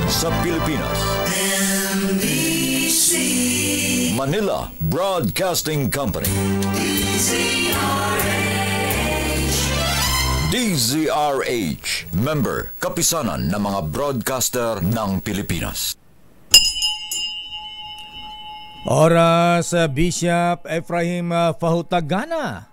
sa Pilipinas. NBC Manila Broadcasting Company. DZRH, member, kapisanan ng mga broadcaster ng Pilipinas. Oras, Bishop Ephraim Fahutagana,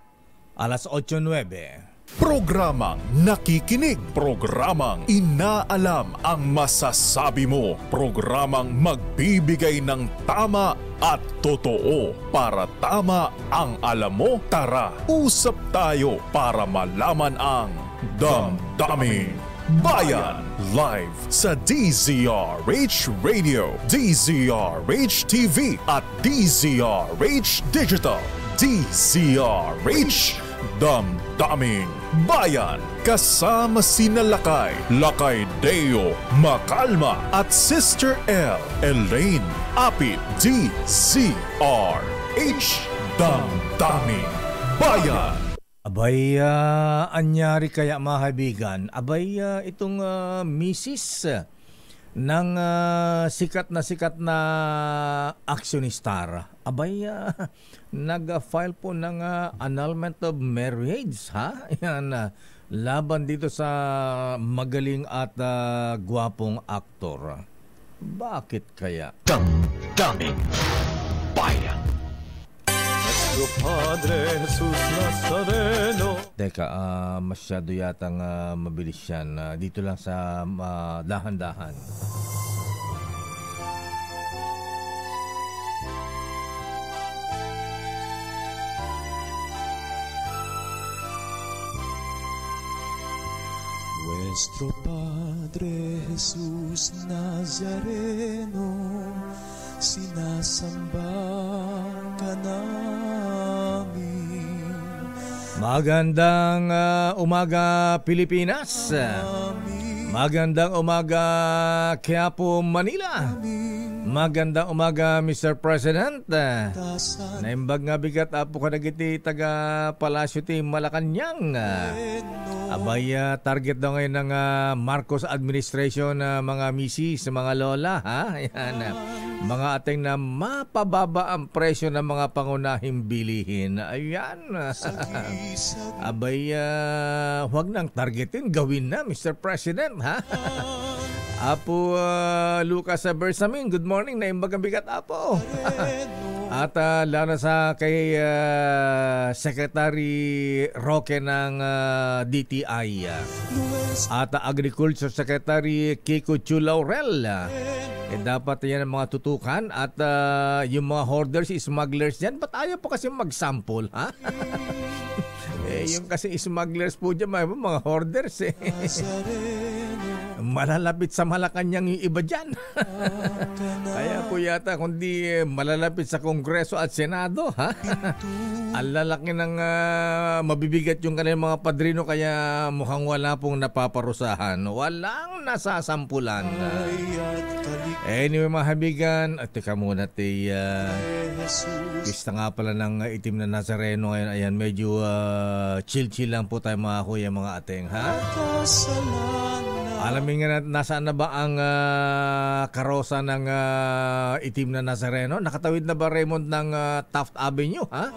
alas 8:09. Programang nakikinig, programang inaalam ang masasabi mo, programang magbibigay ng tama at totoo. Para tama ang alam mo, tara, usap tayo para malaman ang Damdaming Bayan. Live sa DZRH Radio, DZRH TV at DZRH Digital. DZRH Damdaming Bayan. Kasama sina Lakay Deo Macalma at Sister L. Elaine Apit. DZRH Damdaming Bayan. Abay, anyari kaya mga kaibigan, abay itong misis ng sikat na actionistar. Abay, nag-file po ng annulment of marriage, ha? Yan, laban dito sa magaling at gwapong aktor. Bakit kaya? Damdaming Bayan. Padre Jesus Nazareno. Teka, masyado yatang mabilis yan. Dito lang sa dahan-dahan. Nuestro Padre Jesus Nazareno, sinasamba ka namin. Magandang umaga, Pilipinas. Magandang umaga, Quiapo, Manila. Magandang umaga, Mr. President. Naimbag nga bigat apo ka nagiti taga Palasyo ti Malacanang. Abay, target daw ngayon ng Marcos administration, mga misis, mga lola, ha? Ayan, mga ating na mapababa ang presyo ng mga pangunahing bilihin. Ayan. Abay, huwag nang targetin, gawin na, Mr. President, ha? Apo Lucas Bersamin, good morning. Naimbag ang bigat, apo. At lalo sa kay Secretary Roque ng DTI at Agriculture Secretary Kiko Chulaurel. Dapat yan ang mga tutukan at yung mga hoarders, smugglers dyan. Ba't ayaw po kasi mag-sample, ha? Yung kasi smugglers po dyan, mga hoarders malalapit sa Malacanang yung iba dyan. Kaya po yata kundi malalapit sa Kongreso at Senado, ha? Ang lalaki ng mabibigat yung kanilang mga padrino, kaya mukhang wala pong napaparusahan. Walang nasasampulan. Anyway mga habigan, teka muna pista nga pala ng itim na Nazareno ngayon. Ayan, medyo chill-chill lang po tayo mga kuya, mga ateng, ha? Alamin nga nasaan na ba ang karosa ng itim na Nazareno? Nakatawid na ba Raymond ng Taft Avenue, ha?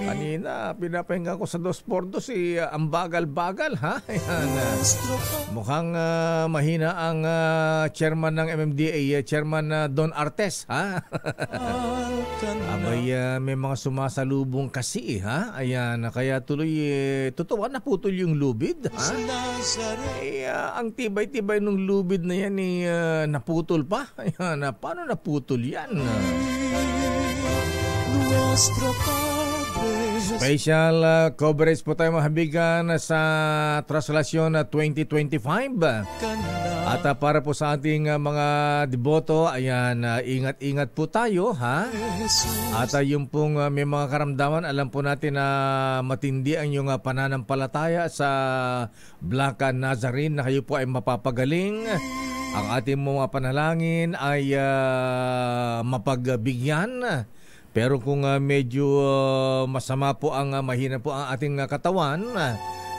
Kanina, pinapahinga ko sa 2x2 ang bagal-bagal, ha? Ayan, mukhang mahina ang chairman ng MMDA, Chairman Don Artes, ha? Abay, may mga sumasalubong kasi, ha? Ayan, kaya tuloy, totoo naputol yung lubid, ha? Ang tibay-tibay nung lubid na yan, naputol pa. Ayan, paano naputol yan? Special coverage po tayo mga habigan sa Traslasyon 2025. At para po sa ating mga deboto, ayan, ingat-ingat po tayo, ha? At yung pong may mga karamdaman, alam po natin na matindi ang yung pananampalataya sa Black Nazarene, na kayo po ay mapapagaling. Ang ating mga panalangin ay mapagbigyan. Pero kung medyo masama po ang mahina po ang ating katawan,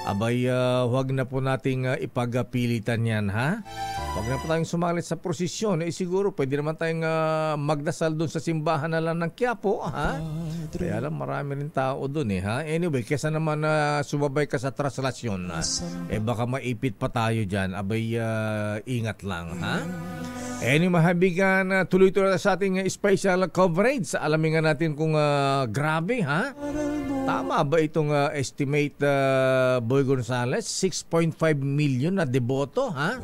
abay huwag na po nating ipagpilitan yan, ha? Huwag na po tayong sumalit sa prosesyon. Siguro pwede naman tayong magdasal doon sa simbahan na lang ng Quiapo, ha? Kaya alam, marami rin tao doon, ha? Anyway, kesa naman sumabay ka sa traslasyon, baka maipit pa tayo dyan. Abay, ingat lang, ha? Anyway, mahabigan, tuloy-tuloy sa ating special coverage. Alamin nga natin kung grabe, ha? Tama ba itong estimate Boy Gonzales? 6.5 million na deboto, ha?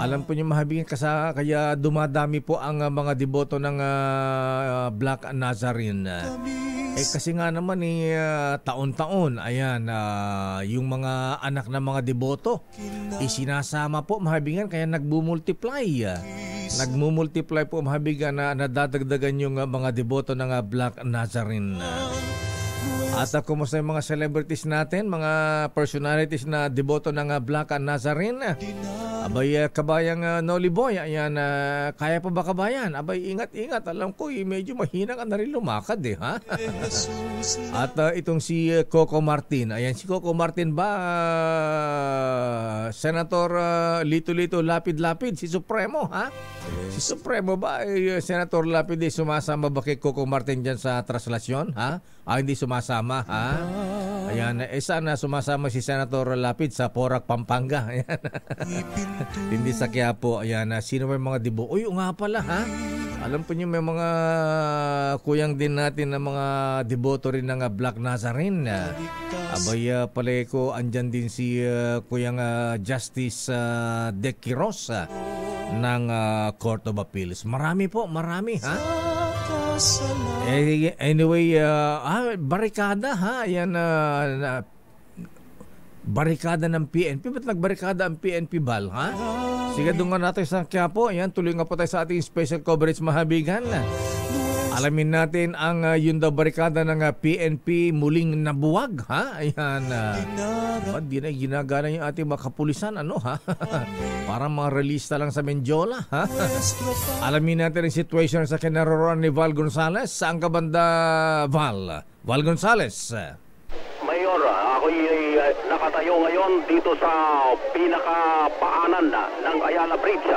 Alam po niyo mahabigan kaya dumadami po ang mga deboto ng Black Nazarene. Kasi nga naman taon-taon, ayan, yung mga anak ng mga deboto, isinasama po mahabigan kaya nagbumultiply. Nagmumultiply po mahabigan na nadadagdagan yung mga deboto ng Black Nazarene. At kumusta yung mga celebrities natin, mga personalities na deboto ng Black Nazarene? Abay, kabayang Noli Boy, ayan, kaya pa ba kabayan? Abay, ingat-ingat, alam ko, medyo mahina ka na rin lumakad, ha? At itong si Coco Martin, ayan, si Coco Martin ba, Senator Lito-Lito, Lapid-Lapid, si Supremo, ha? Si Supremo ba, Senator Lapid, sumasama ba kay Coco Martin dyan sa traslasyon, ha? Hindi sumasama, ha? Ayan, sana sumasama si Senator Lapid sa Porac, Pampanga. Ayan. Hindi sa Quiapo. Ayan, sino may mga dibo? Uy, nga pala, ha? Alam po niyo may mga kuyang din natin na mga deboto rin ng Black Nazarene. Abay, pala ko, andyan din si kuyang Justice De Quiros ng Court of Appeals. Marami po, marami, ha? Anyway, barikada, ha? Ayan, barikada ng PNP. Ba't nagbarikada ang PNP, Bal, ha? Sige, doon nga natin sa Quiapo. Ayan, tuloy nga po tayo sa ating special coverage mahabigan. Alamin natin ang yun daw barikada ng PNP muling nabuwag, ha? Ayan, ba't di na ginagana yung ating mga kapulisan, ano, ha? Parang mga relista lang sa Menjola, ha? Alamin natin ang situation sa kinaroroon ni Val Gonzales. Saan ka banda, Val? Val Gonzales. Mayor, ako'y nakatayo ngayon dito sa pinakapaanan ng Ayala Bridge.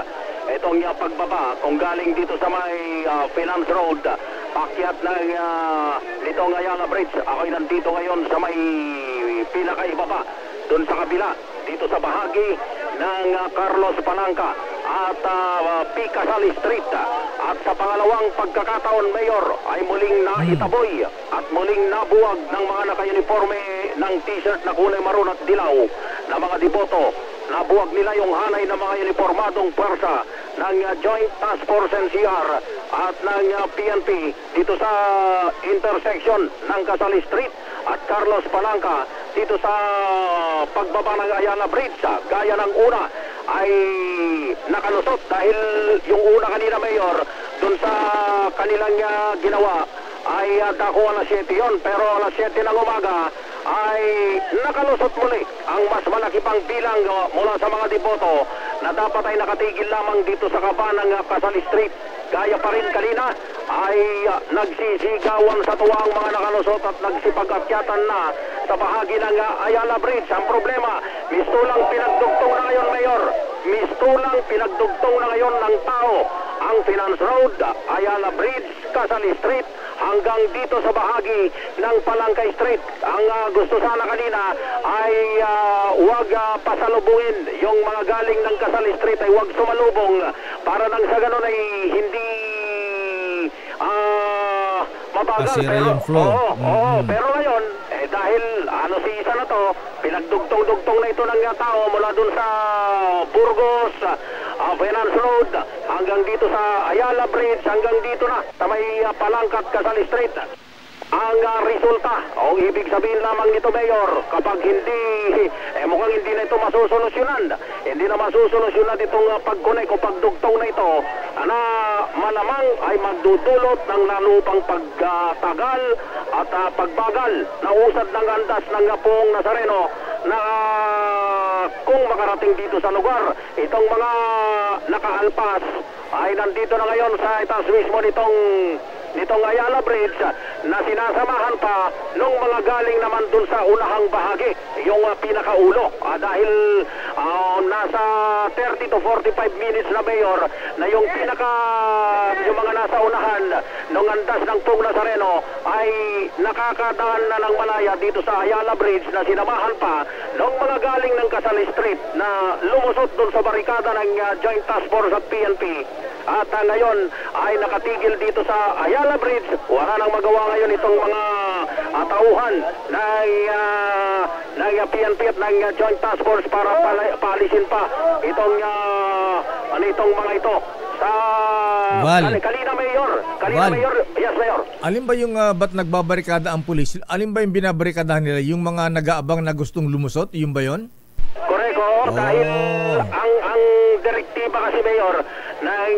Itong pagbaba, kung galing dito sa may Finance Road, pakyat ng nitong Ayala Bridge, ako'y nandito ngayon sa may pinakaibaba, doon sa kabila, dito sa bahagi ng Carlos Palanca at Picasali Street. At sa pangalawang pagkakataon, Mayor, ay muling naitaboy at muling nabuwag ng mga naka-uniforme ng t-shirt na kulay maroon at dilaw na mga deboto. Nabuwag nila yung hanay ng mga uniformadong pwersa ng Joint Task Force NCR at ng PNP dito sa intersection ng Casali Street at Carlos Palanca dito sa pagbaba ng Ayala Bridge. Gaya ng una ay nakalusot dahil yung una kanina, Mayor, dun sa kanilang ginawa ay dako alas 7 yon, pero alas 7 ng umaga ay nakalusot muli ang mas malaki pang bilang mula sa mga deboto na dapat ay nakatigil lamang dito sa kaba ng Casali Street. Gaya pa rin kanina ay nagsisigawan sa tuwa ang mga nakalusot at nagsipag-akyatan na sa bahagi ng Ayala Bridge. Ang problema, mistulang pinagdugtong na ngayon, Mayor. Mistulang pinagdugtong na ngayon ng tao ang Finance Road, Ayala Bridge, Casali Street, hanggang dito sa bahagi ng Palangkay Street. Ang gusto sana kanina ay huwag pasalubungin yung mga galing ng Casali Street, ay huwag sumalubong para nang sa ganun ay hindi mabagal. Pero, pero ngayon, dahil season na to, pinagdugtong-dugtong na ito ng tao mula dun sa Burgos, Finance Road, hanggang dito sa Ayala Bridge, hanggang dito na sa may Palangkat, Casali Street. Ang resulta, o ibig sabihin lamang nito, Mayor, kapag hindi, mukhang hindi na ito masusolusyonan. Hindi na masusolusyonan itong pag-connect o pagdugtong na ito na malamang ay magdudulot ng lalupang pagtagal at pagbagal na usad ng andas ng Poong Nazareno na kung makarating dito sa lugar. Itong mga nakaalpas ay nandito na ngayon sa itaas mismo nitong nitong Ayala Bridge na sinasamahan pa nung mga galing naman dun sa unahang bahagi, yung pinakaulo. Dahil nasa 30 to 45 minutes na, Mayor, na yung mga nasa unahan nung andas ng Pung Nazareno ay nakakadaan na ng malaya dito sa Ayala Bridge na sinamahan pa nung mga galing ng Casal Street na lumusot dun sa barikada ng Joint Task Force at PNP. At ngayon ay nakatigil dito sa Ayala Bridge. Wala nang magawa ngayon itong mga tauhan ng PNP at ng Joint Task Force para paalisin pa itong mga ito. Sa Kalina Mayor. Mayor. Yes, Mayor. Alin ba yung ba't nagbabarikada ang pulis? Alin ba yung binabarikadahan nila? Yung mga nag-aabang na gustong lumusot? Yung ba yun? Correct. Dahil ang direktiba kasi, Mayor, ng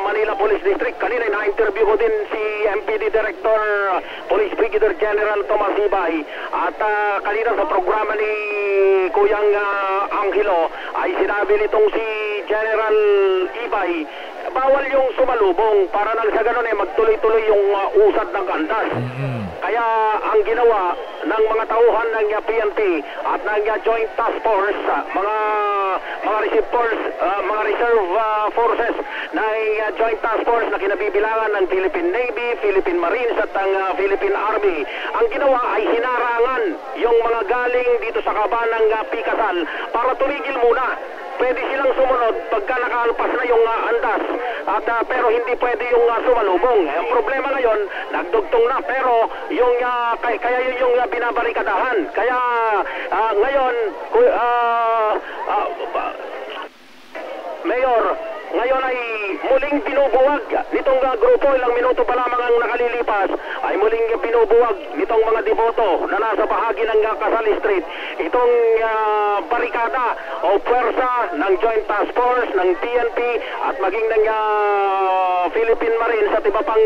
Manila Police District. Kanina na-interview ko din si MPD Director Police Brigadier General Tomas Ibay. At kanina sa programa ni Kuyang Angelo ay sinabi nitong si General Ibay, bawal yung sumalubong para nang sa ganun magtuloy-tuloy yung usad ng kandas. Kaya ang ginawa ng mga tauhan ng PNP at ng Joint Task Force, mga reserve forces ng Joint Task Force na kinabibilangan ng Philippine Navy, Philippine Marines at ang Philippine Army, ang ginawa ay hinarangan yung mga galing dito sa kaba ng Pikasal para tumigil muna. Pwede silang sumunod pagka nakalpas na yung andas, pero hindi pwede yung sumalubong. Ang problema ngayon, nagdugtong na, pero yung kaya yun yung binabarikadahan. Kaya ngayon, Mayor, ngayon ay muling binubuwag nitong grupo, ilang minuto pa lamang ang nakalilipas, ay muling binubuwag nitong mga deboto na nasa bahagi ng Casal Street itong barikada o puwersa ng Joint Task Force, ng PNP at maging ng Philippine Marines at iba pang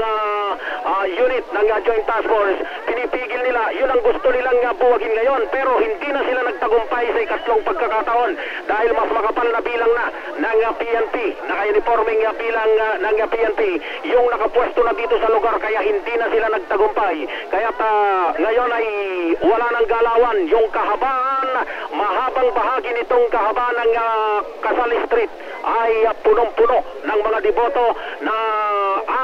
unit ng Joint Task Force. Pinipigil nila, yun ang gusto nilang buwagin ngayon, pero hindi na sila nagtagumpay sa ikatlong pagkakataon dahil mas makapal na bilang na ng PNP, naka-uniforming bilang ng PNP yung nakapwesto na dito sa lugar, kaya hindi na sila nagtagumpay. Kaya ngayon ay wala nang galawan. Yung kahabaan, mahabang bahagi nitong kahabaan ng Casal Street ay punong-puno ng mga deboto na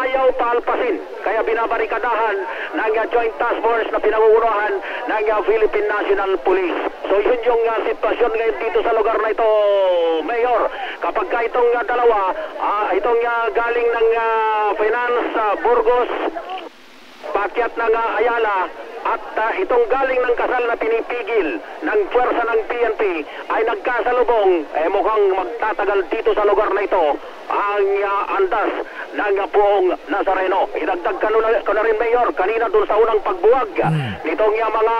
ayaw palpasin. Kaya binabarikadahan ng Joint Task Force na pinangungunahan ng Philippine National Police. So yun yung sitwasyon ngayon dito sa lugar na ito, Mayor. Kapag itong dalawa, itong galing ng Finance, Burgos, pakyat ng Ayala, at itong galing ng Casal na pinipigil ng puwersa ng PNP ay nagkasalubong, mukhang magtatagal dito sa lugar na ito ang andas ng Buong Nazareno. Idagdag ko na rin, Mayor, kanina dun sa unang pagbuwag nitong mga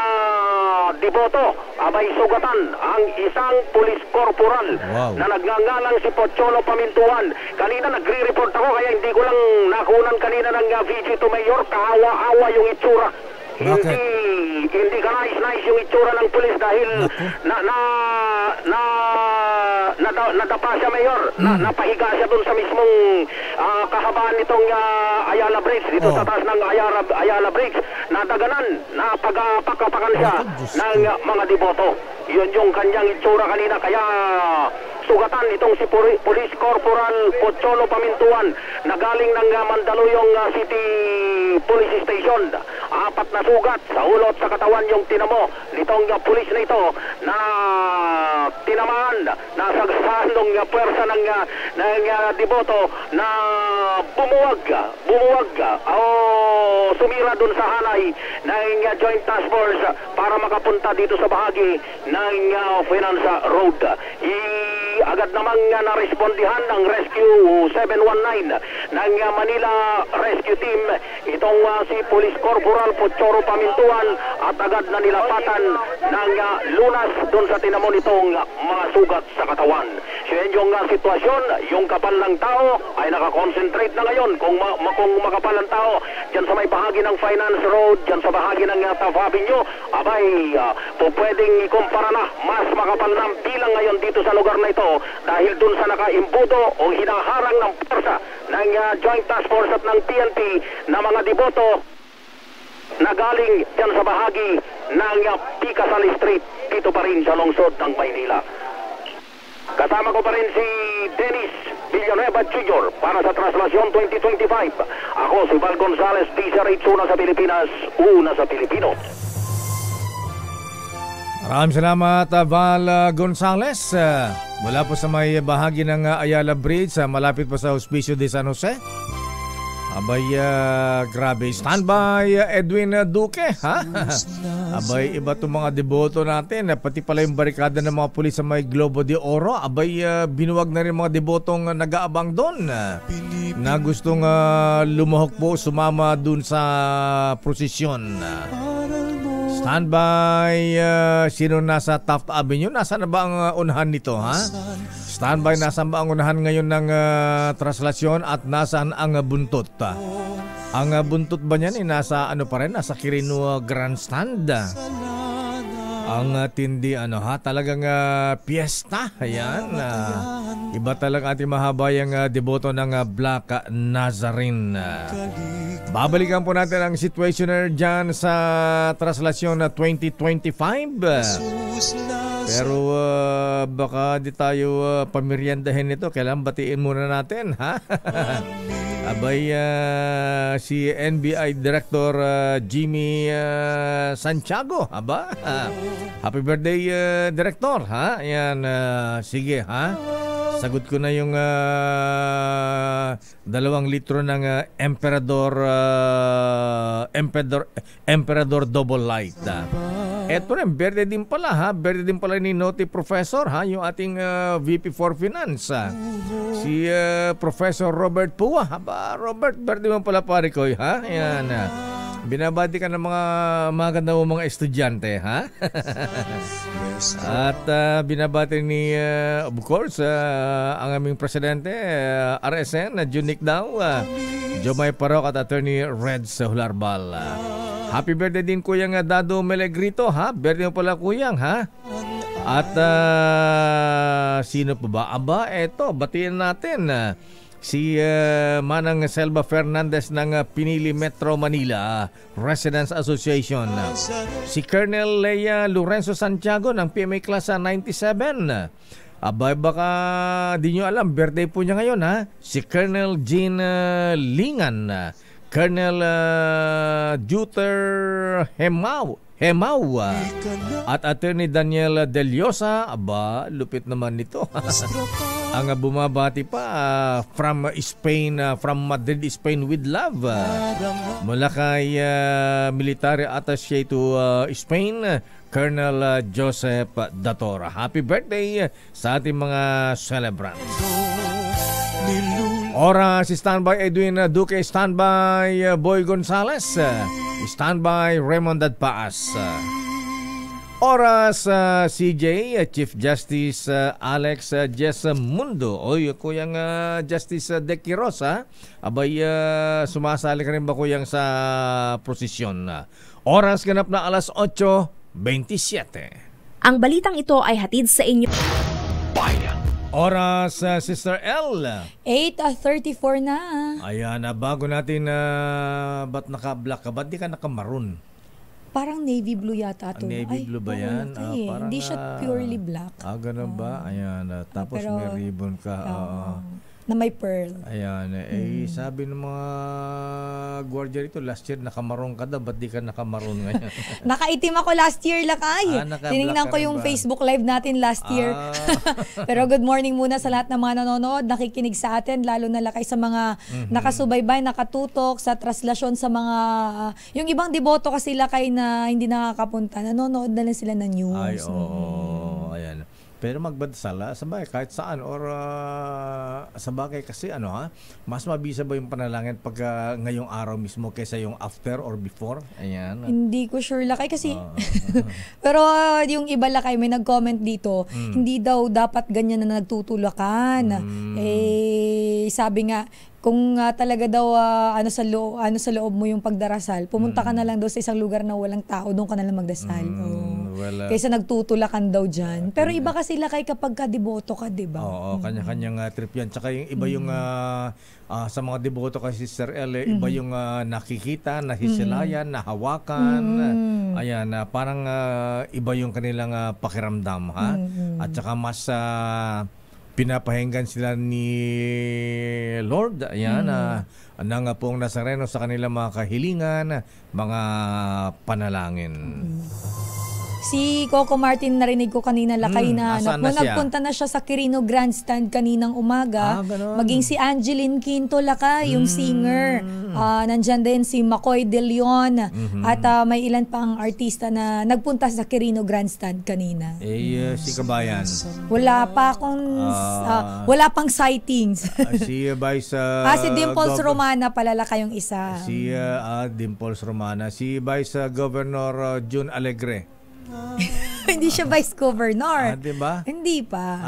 deboto, abay sugatan ang isang police corporal na nagngangalang si Pocholo Pamintuan. Kanina nagre-report ako, kaya hindi ko lang nakunan kanina ng VG to, Mayor. Kahawa-awa yung itsura. Hindi ka nice yung itsura ng pulis dahil nadapa siya, Mayor. Napahiga siya dun sa mismong kahabaan nitong Ayala Bridge, dito sa taas ng Ayala Bridge. Nadaganan, napagpakapakan siya ng mga deboto. Yun yung kanyang itsura kanina, kaya sugatan itong si Police Corporal Pocholo Pamintuan na galing ng Mandaluyong City Police Station. 4 na sugat sa ulo at sa katawan yung tinamo nitong pulis na ito na tinamaan, nasagsahan ng puwersa ng deboto na bumuwag o sumira dun sa hanay ng Joint Task Force para makapunta dito sa bahagi ng Finance Road. Agad namang narespondihan ng Rescue 719 ng Manila Rescue Team itong si Police Corporal Pocholo Pamintuan at agad na nilapatan ng lunas doon sa tinamo nitong mga sugat sa katawan. So yun yung sitwasyon, yung kapal ng tao ay nakakonsentrate na ngayon kung makapal ang tao dyan sa may bahagi ng Finance Road, dyan sa bahagi ng Taft Avenue, abay pwedeng ikumpara na mas makapal na bilang ngayon dito sa lugar na ito dahil dun sa nakaimbudo o hinaharang ng pwersa ng Joint Task Force at ng PNP na mga deboto na galing dyan sa bahagi ng Picasan Street dito pa rin sa lungsod ng Maynila. Kasama ko pa rin si Dennis Villanueva Jr. para sa Translasyon 2025. Ako si Val Gonzales, DZRH, una sa Pilipinas, una sa Pilipino. Maraming salamat, Val Gonzales. Mula po sa may bahagi ng Ayala Bridge, malapit po sa Hospicio de San Jose. Abay, grabe. Standby, Edwin Duque, ha? Abay, iba itong mga deboto natin. Pati pala yung barikada ng mga pulis sa may Globo de Oro. Abay, binuwag na rin mga debotong nag-aabang doon na gustong lumahok po, sumama doon sa prosesyon. Standby, sino nasa Taft Avenue? Nasa na ba ang unahan nito, ha? Standby, nasaan ba ang unahan ngayon ng translasyon at nasaan ang buntot? Ang buntot ba niyan nasa ano pa rin? Nasa Quirino Grandstand. Ang tindi talagang piyesta. Ayan. Iba talaga ating mahabayang deboto ng Black Nazarene. Babalikan po natin ang situationer dyan sa translasyon 2025. Pero baka di tayo pameriendahin nito. Kailangan batiin muna natin, ha? Abay, si NBI Director Jimmy Santiago, aba? Happy birthday, Director, ha? Ayan, sige, ha? Sagot ko na yung 2 litro ng Emperador Double Light. Eto rin, berde din pala, ha? Berde din pala ni Noti Professor, ha? Yung ating VP for Finance, si Professor Robert Pua. Haba, Robert, berde mo pala pare ko, ha? Ayan, binabati ka ng mga maganda mo mga estudyante, ha? At binabati ni, of course, ang aming presidente, RSN, Junik daw, Jomay Parok at Attorney Reds Hularbal. Happy birthday din Kuyang Dado Melegrito, ha? Birthday mo pala Kuyang, ha? At sino pa ba? Aba, eto, batiin natin si Manang Selva Fernandez ng Pinili Metro Manila Residents Association. Si Colonel Leia Lorenzo Santiago ng PMA Class 97. Abay, baka di nyo alam, birthday po niya ngayon, ha? Si Colonel Jean Lingan, Colonel Juter Hemau at Attorney Daniel Deliosa. Aba, lupit naman nito. Ang bumabati pa from Spain, from Madrid, Spain with love. Mula kay Military Attaché to Spain, Colonel Joseph Datora. Happy birthday sa ating mga celebrants. Oras, standby Edwin Duque, standby Boy Gonzales, standby Raymond Dadpaas. Oras, CJ, Chief Justice Alex Jess Mundo. Oy, Kuyang Justice Decky Rosa. Abay, sumasali ka rin ba Kuyang sa prosesyon? Oras ganap na alas 8:27. Ang balitang ito ay hatid sa inyo. Bayan. Oras, Sister L. 8:34 na. Ayan, bago natin, ba't naka-black ka? Ba't di ka naka-maroon? Parang navy blue yata to. Navy blue ba yan? Parang, hindi siya purely black. Ganun ba? Ayan, tapos pero, may ribbon ka. Na may pearl. Ayan, sabi ng mga gwardiya rito, last year nakamarong ka daw, ba't di ka nakamarong ngayon? Nakaitim ako last year, Lakay. Tinignan ko yung Facebook Live natin last year. Pero good morning muna sa lahat ng mga nanonood, nakikinig sa atin, lalo na Lakay sa mga nakasubaybay, nakatutok, sa translasyon sa mga, yung ibang deboto kasi Lakay na hindi nakakapunta, nanonood na lang sila ng news. Ay, oo, ayan. Pero magbadasal sa bagay kahit saan or sa bagay kasi mas mabisa ba yung panalangin pag ngayong araw mismo kaysa yung after or before? Ayan. Hindi ko sure Lakay kasi pero yung iba Lakay may nag-comment dito, hindi daw dapat ganyan na nagtutulakan. Sabi nga kung talaga daw sa loob mo yung pagdarasal, pumunta ka na lang daw sa isang lugar na walang tao, doon ka na lang magdasal. kaysa nagtutulakan daw dyan. Pero iba kasi lakay kapag ka-deboto ka, di ba? Oo, kanya-kanyang trip yan. Tsaka yung iba yung sa mga deboto kasi Sister L, iba yung nakikita, nahisilayan, nahawakan. Ayan, parang iba yung kanilang pakiramdam, ha? At saka mas pinapahinggan sila ni Lord, ayan, ng pong Nazareno sa kanilang mga kahilingan, mga panalangin. Si Coco Martin, narinig ko kanina lakay na nagpunta na siya sa Quirino Grandstand kaninang umaga. Maging si Angeline Quinto lakay, yung singer. Nandyan din si McCoy De Leon. At may ilan pang artista na nagpunta sa Quirino Grandstand kanina. Si Kabayan. Wala pang sightings. Si Vice si Dimples Romana pala lakay yung isa. Si Dimples Romana. Si Vice Governor June Alegre. Hindi siya Vice Governor. Diba? Hindi pa.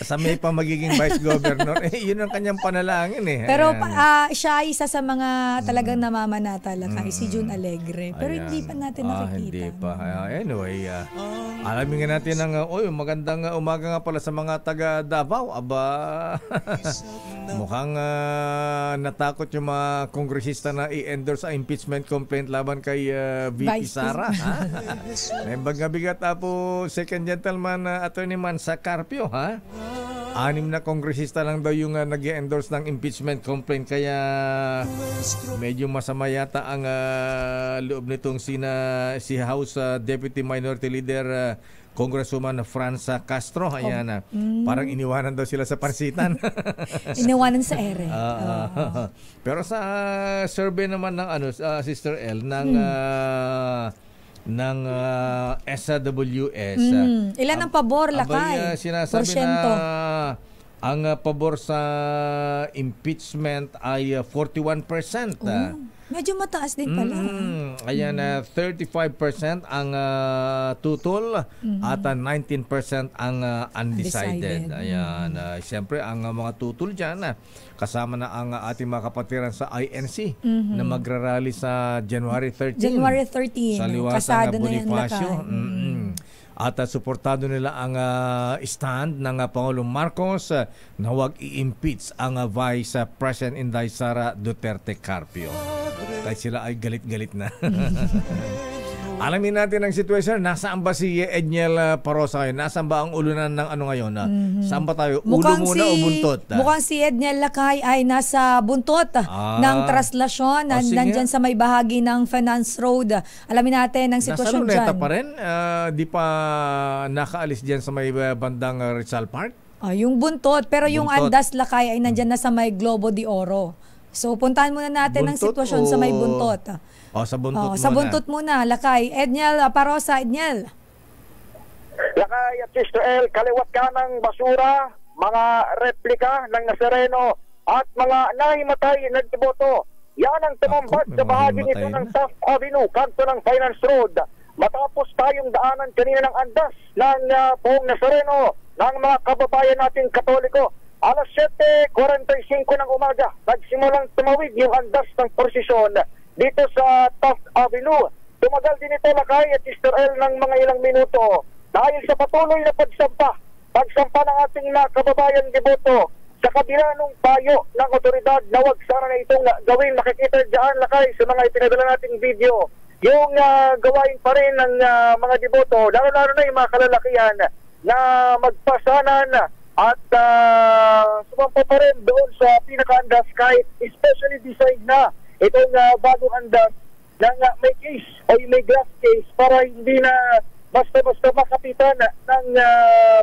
Sa may pa magiging Vice Governor. Yun ang kanyang panalangin eh. Pero siya isa sa mga talagang namamanata lakay, si June Alegre. Pero hindi pa natin nakikita. Hindi pa. Anyway, alamin nga natin ng magandang umaga nga pala sa mga taga Davao. Mukhang natakot yung mga kongresista na i-endorse ang impeachment complaint laban kay VP Sara. Bigat po second gentleman Attorney Mansa Carpio, ha? 6 na kongresista lang daw yung nag-endorse ng impeachment complaint, kaya medyo masama yata ang loob nitong si House Deputy Minority Leader Congresswoman Franza Castro. Ayan, parang iniwanan daw sila sa pansitan. Iniwanan sa ere. Pero sa survey naman ng Sister L ng SWS. Ilan ang pabor lakay? Sinasabi porsyento na ang pabor sa impeachment ay 41%. Medyo mataas din pala. Ayan, 35% ang tutol at 19% ang undecided. Ayan, siyempre ang mga tutol dyan, kasama na ang ating mga kapatiran sa INC na magrarally sa January 13. Sa liwasang Bonifacio. At suportado nila ang stand ng Pangulong Marcos na huwag i-impeach ang Vice President Inday Sara Duterte Carpio. Kaya sila ay galit-galit na. Alamin natin ang sitwasyon. Nasaan ba si Edniel Parosa ngayon? Nasaan ba ang ulunan ng ngayon? Saan ba tayo? Ulo muna o buntot? Mukhang si Edniel Lakay ay nasa buntot ng traslasyon. Nandyan sa may bahagi ng Finance Road. Alamin natin ang sitwasyon dyan. Nasa Luneta pa rin? Di pa nakaalis dyan sa may bandang Rizal Park? Yung buntot. Pero yung Andas Lakay ay nandyan na sa may Globo de Oro. So puntahan muna natin ang sitwasyon sa may buntot. Sa buntot muna. Sa buntot muna, Lakay. Edniel Parosa, Edniel. Lakay at Sister L, kaliwat ka ng basura, mga replika ng Nazareno at mga nahimatay na deboto. Yan ang tumambad sa bahagi nito ng Taft Avenue, kanto ng Finance Road. Matapos tayong daanan kanina ng andas ng buong Nazareno ng mga kababayan nating Katoliko. Alas 7:45 ng umaga, nagsimulang tumawid yung andas ng prosesyon dito sa Taft Avenue. Tumagal din ito, Lakay at Sister L, ng mga ilang minuto dahil sa patuloy na pagsampa ng ating mga kababayan deboto sa kabila ng payo ng otoridad na wag sana na itong gawin. Nakikita dyan, Lakay, sa mga ipinadala nating video, yung gawain pa rin ng mga deboto, lalo-lalo na yung mga kalalakihan na magpasanan at sumampa pa rin doon sa pinaka-andas, kahit especially designed na itong bagong andas ng may case o may glass case para hindi na basta-basta makapitan ng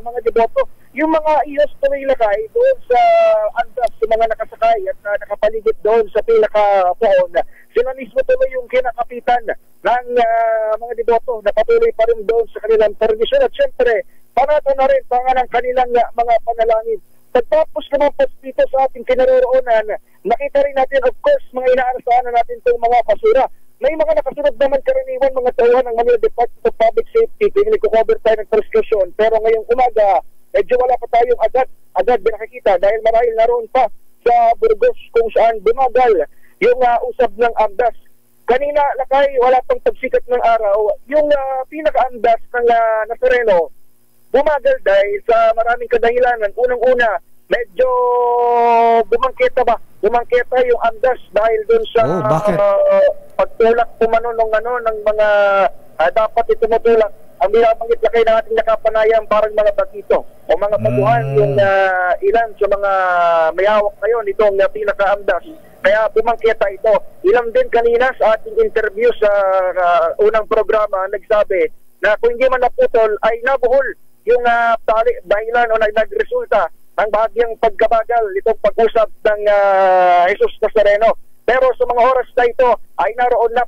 mga deboto. Yung mga iyos tuloy, Lakay, doon sa andas, sa mga nakasakay at nakapaligid doon sa pinaka-poon, sila mismo tuloy yung kinakapitan ng mga deboto na patuloy pa rin doon sa kanilang permisyon. At syempre, panato na rin ng kanilang mga panalangin. Pagtapos naman po dito sa ating kinaroroonan, nakita rin natin, of course, mga inaarasahan na natin itong mga basura. May mga nakasunod naman karaniwan mga tauhan ng Manila Department of Public Safety, kaya nagko-cover tayo ng prescription. Pero ngayong umaga, medyo wala pa tayong agad nakakita dahil marahil naroon pa sa Burgos kung saan bumagal yung usab ng andas. kanina lakay, wala pang pagsikat ng araw, yung pinakaandas ng Nazareno, bumagal dahil sa maraming kadahilanan. Unang-una, medyo bumangketa yung andas dahil dun sa pagtulak pumano ng mga dapat itumutulak. Ang binabanggit na kayo ng ating nakapanayam parang mga bakito o mga baguhan yung ilan sa mga may hawak ngayon itong pinakaandas. Kaya bumangketa ito. Ilang din kanina sa ating interview sa unang programa nagsabi na kung hindi man naputol ay nabuhol yung dahilan o nagresulta ng bahagyang pagkabagal itong pag-usap ng Jesus Nazareno. Pero sa mga oras na ito ay naroon na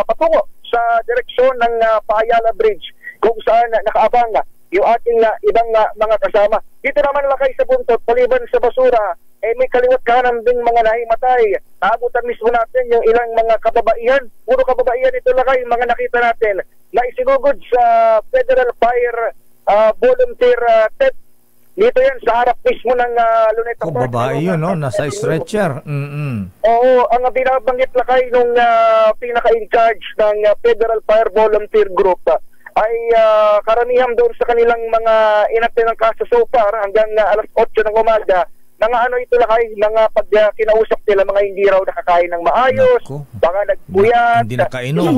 patungo sa direksyon ng Paayala Bridge kung saan nakaabang yung ating ibang mga kasama. Dito naman lakay sa buntot, paliban sa basura, may kaliwat kanan ding mga nahimatay. Naabutan mismo natin yung ilang mga kababaihan. Puro kababaihan ito lakay, mga nakita natin na isinugod sa Federal Fire Volunteer Tent. Dito yan sa harap mismo ng Luneta Park. Babae yun, no? Nasa stretcher. Oo, ang binabanggit lakay nung pinaka-in-charge ng Federal Fire Volunteer Group ay karamihan doon sa kanilang mga inatin ng kaso so far hanggang alas 8 ng umaga. Mga ito lakay, mga pag kinausap nila, mga hindi raw nakakain ng maayos, baka nagpuyat, hindi nakainom.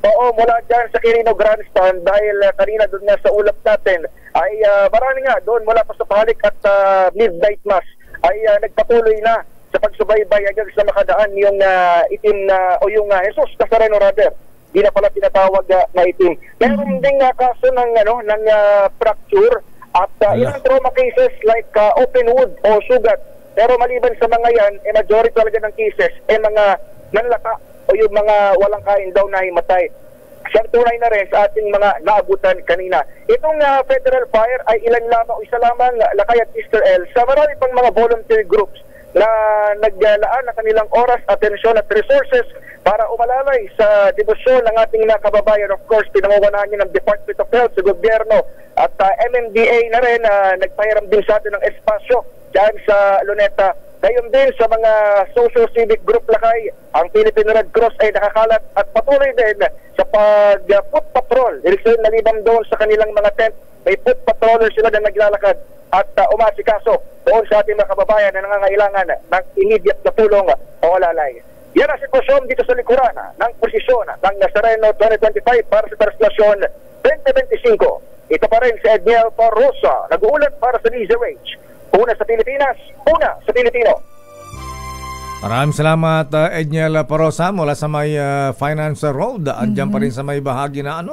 Oo, mula dyan sa Quirino Grandstand dahil kanina doon nga sa ulap natin ay marami nga doon mula pa sa pahalik at midnight mass ay nagpatuloy na sa pagsubaybay hanggang sa makadaan yung itim na o yung Jesus Nazareno rather. Di na pala tinatawag na itim. Meron ding kaso ng fracture at ilang trauma cases like open wound o sugat. Pero maliban sa mga yan, majority talaga ng cases mga nanlaka o yung mga walang kain daw na himatay. Siyang tunay na rin sa ating mga naabutan kanina. Itong Federal Fire ay isa lamang lakay at Mr. L sa marami pang mga volunteer groups na naglaan ng kanilang oras, atensyon at resources para umalalay sa debosyon ng ating mga kababayan. Of course, pinangunahan niyo ng Department of Health sa gobyerno at MMDA na rin nagpahiram din sa atin ng espasyo dyan sa Luneta. Gayon din sa mga socio-civic group lakay, ang Philippine Red Cross ay nakakalat at patuloy din sa pag-foot patrol. Direksyon na libang doon sa kanilang mga tent, may foot patroller sila na naglalakad at umasikaso doon sa ating mga kababayan na nangangailangan ng immediate na tulong o alalay. Yan ang sitwasyon dito sa likuran ng posisyon ng Nazareno 2025 para sa Translasyon 2025. Ito pa rin si Edniel Parrosa, nag-uulat para sa DZRH. Una sa Pilipinas, una sa Pilipino. Maraming salamat Edniel Parrosa mula sa may Finance Road. Andiyan pa rin sa may bahagi na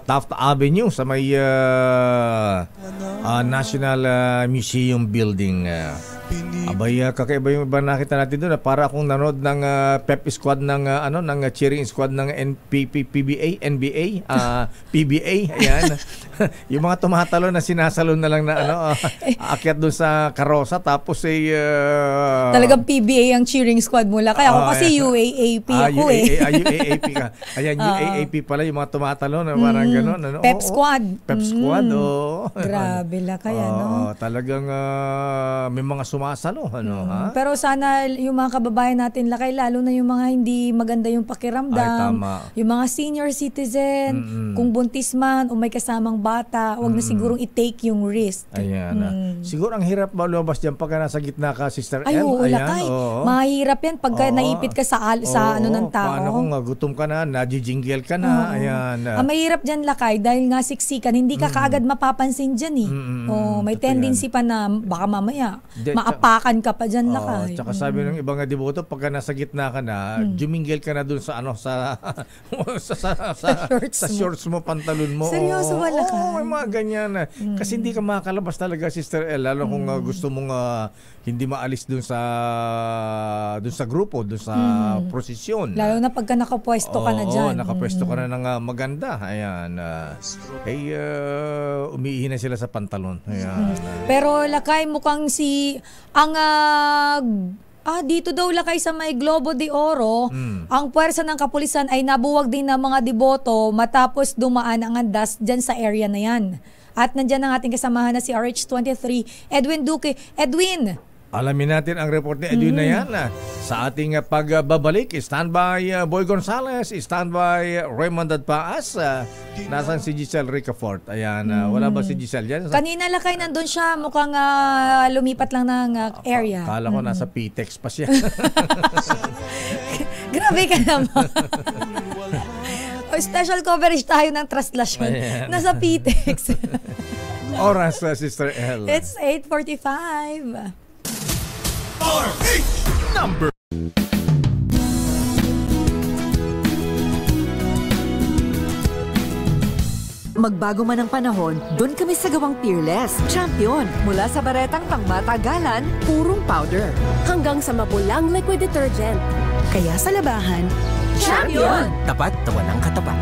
Taft Avenue sa may National Museum Building. Abay, kakaiba yung iba nakita natin doon. Para akong nanood ng pep squad ng ng cheering squad ng PBA, NBA, PBA, ayan. Yung mga tumatalo na sinasalon na lang na aakyat doon sa karosa tapos talagang PBA ang cheering squad mula. Kaya ako kasi UAAP ako UAAP ka. Ayan, UAAP pala yung mga tumatalo na parang gano'n. Pep squad. Pep squad, Grabe la kaya, no? Talagang may mga sumasalo, ha? Pero sana yung mga kababayan natin lakay, lalo na yung mga hindi maganda yung pakiramdam, yung mga senior citizen, kung buntis man o may kasamang bata, wag na sigurong i-take yung risk. Ayan. Siguro ang hirap lumabas diyan pagka nasa gitna ka, Sister Ay, M. oo, lakay. Mahirap yan pagka naipit ka sa ng tao. Paano kung gutom ka na, najijingle ka na, ayan. Ang mahirap dyan lakay, dahil nga siksikan, hindi ka kaagad mapapansin dyan may tendency pa na baka mamaya maapakan ka pa dyan lakay. Tsaka sabi ng ibang deboto, pagka nasa gitna ka na, jumingil ka na dun sa sa shorts mo, pantalon mo. Seryoso wala ka? May mga ganyan. Kasi hindi ka makakalabas talaga, Sister L, lalo kung gusto mong hindi maalis dun sa grupo, dun sa prosesyon. Lalo na pagka nakapwesto ka na dyan. Nakapwesto ka na ng maganda. Ayan. Umiihi na sila sa pantalon. Ayan. Pero lakay, mukhang dito daw lakay sa may Globo de Oro, ang puwersa ng kapulisan ay nabuwag din ng mga deboto matapos dumaan ang andas dyan sa area na yan. At nandyan ang ating kasamahan na si RH23, Edwin Duque. Edwin, Alamin natin ang report ni Edwin na yan. Sa ating pagbabalik, standby Boy Gonzales, standby Raymond Adpaas. Nasaan si Giselle Ricafort? Ayan, wala ba si Giselle yan? Kanina lakay nandun siya, mukhang lumipat lang ng area. Kala ko nasa PTEX pa siya. Grabe ka naman. Special coverage tayo ng traslasyon. Nasa PTEX. Oras, Sister L. It's 8:45. Number Magbago man ang panahon, doon kami sa gawang Peerless. Champion, mula sa baretang pangmatagalan, purong powder. Hanggang sa mapulang liquid detergent. Kaya sa labahan, Champion! Tapat na walang katapat.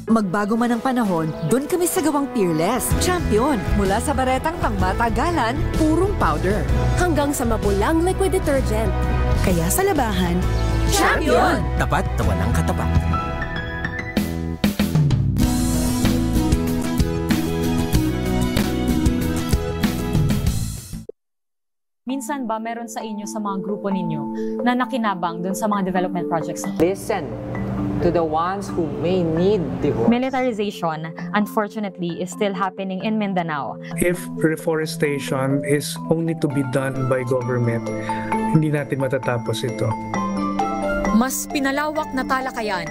Magbago man ang panahon, doon kami sa gawang Peerless. Champion, mula sa baretang pangmatagalan, purong powder. Hanggang sa mapulang liquid detergent. Kaya sa labahan, Champion! Tapat na walang katapat. Minsan ba meron sa inyo, sa mga grupo ninyo, na nakinabang dun sa mga development projects? Listen to the ones who may need divorce. Militarization, unfortunately, is still happening in Mindanao. If reforestation is only to be done by government, hindi natin matatapos ito. Mas pinalawak na talakayan,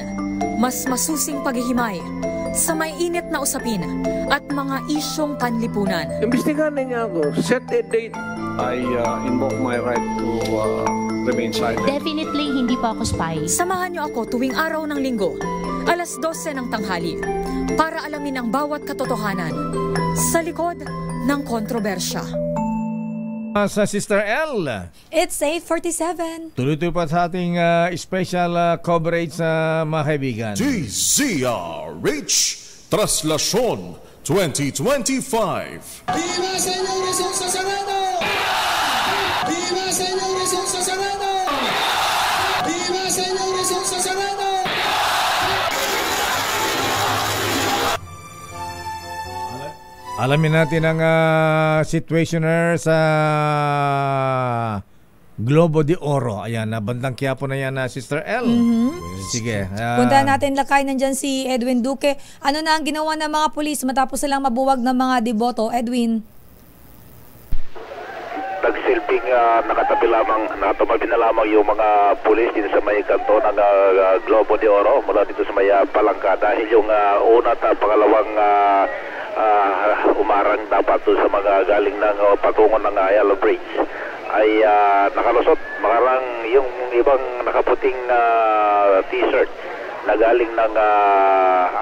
mas masusing paghihimay, sa may init na usapin at mga isyong panlipunan. Imbestigahan niya ako. Set a date. I invoke my right to remain silent. Definitely hindi pa ako spy. Samahan niyo ako tuwing araw ng linggo, alas 12 ng tanghali, para alamin ang bawat katotohanan sa likod ng kontrobersya. Sa Sister L. It's 8:47. Tuloy-tuloy pa sa ating special coverage sa mga kaibigan. DZRH Traslasyon 2025. Viva Señor Jesús Nazareno! Viva Señor Jesús Nazareno! Viva Señor Jesús Nazareno! Alamin natin ang situationer sa Globo de Oro. Ayan, bandang Quiapo na yan, Sister L. Sige. Punta natin lakay, nandyan si Edwin Duque. Ano na ang ginawa ng mga pulis matapos silang mabuwag ng mga deboto? Edwin? Nagsilbing nakatabi na lamang yung mga pulis dito sa may kanto ng Globo de Oro mula dito sa may Palangka dahil yung una at pangalawang umarang dapat doon sa mga galing ng patungo ng Ayala Bridge ay nakalusot. Makarang yung ibang nakaputing t-shirt na galing ng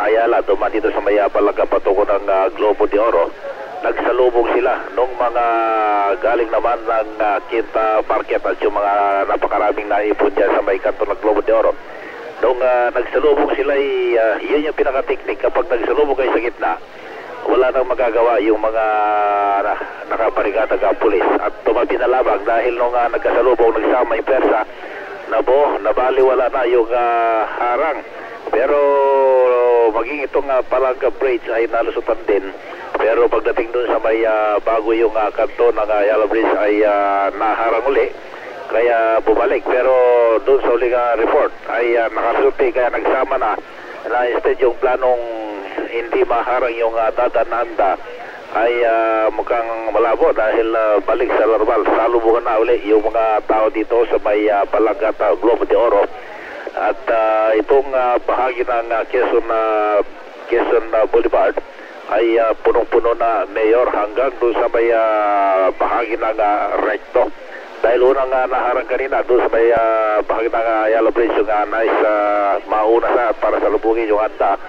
Ayala duman dito sa may Palangka patungo ng Globo de Oro. Nagsalubong sila nung mga galing naman ng Quinta Market at yung mga napakaraming naipon dyan sa may kanto ng Globo de Oro. Nung nagsalubong sila, yun yung pinaka-technique. Kapag nagsalubong kayo sa gitna, wala nang magagawa yung mga nakaparigata ka pulis. At tumabi na lamang dahil nung nagkasalubong, nagsama yung persa, nabaliwala na yung harang. Pero maging itong Palangka Bridge ay nalusutan din. Pero pagdating doon sa may bago yung kanto ng Ayala Bridge ay naharang uli. Kaya bumalik. Pero doon sa uling report ay nakasulti. Kaya nagsama na instead yung planong hindi maharang yung dadananda ay mukhang malabo dahil balik sa normal. Salubungan na uli yung mga tao dito sa may Palangka at Globo de Oro. At itong bahagi ng Quezon Boulevard ay punong-puno na mayor hanggang doon sa may bahagi ng recto. Dahil unang naharang kanina doon sa may bahagi ng Ayala Bridge yung nais mauna sa para salubungin yung handa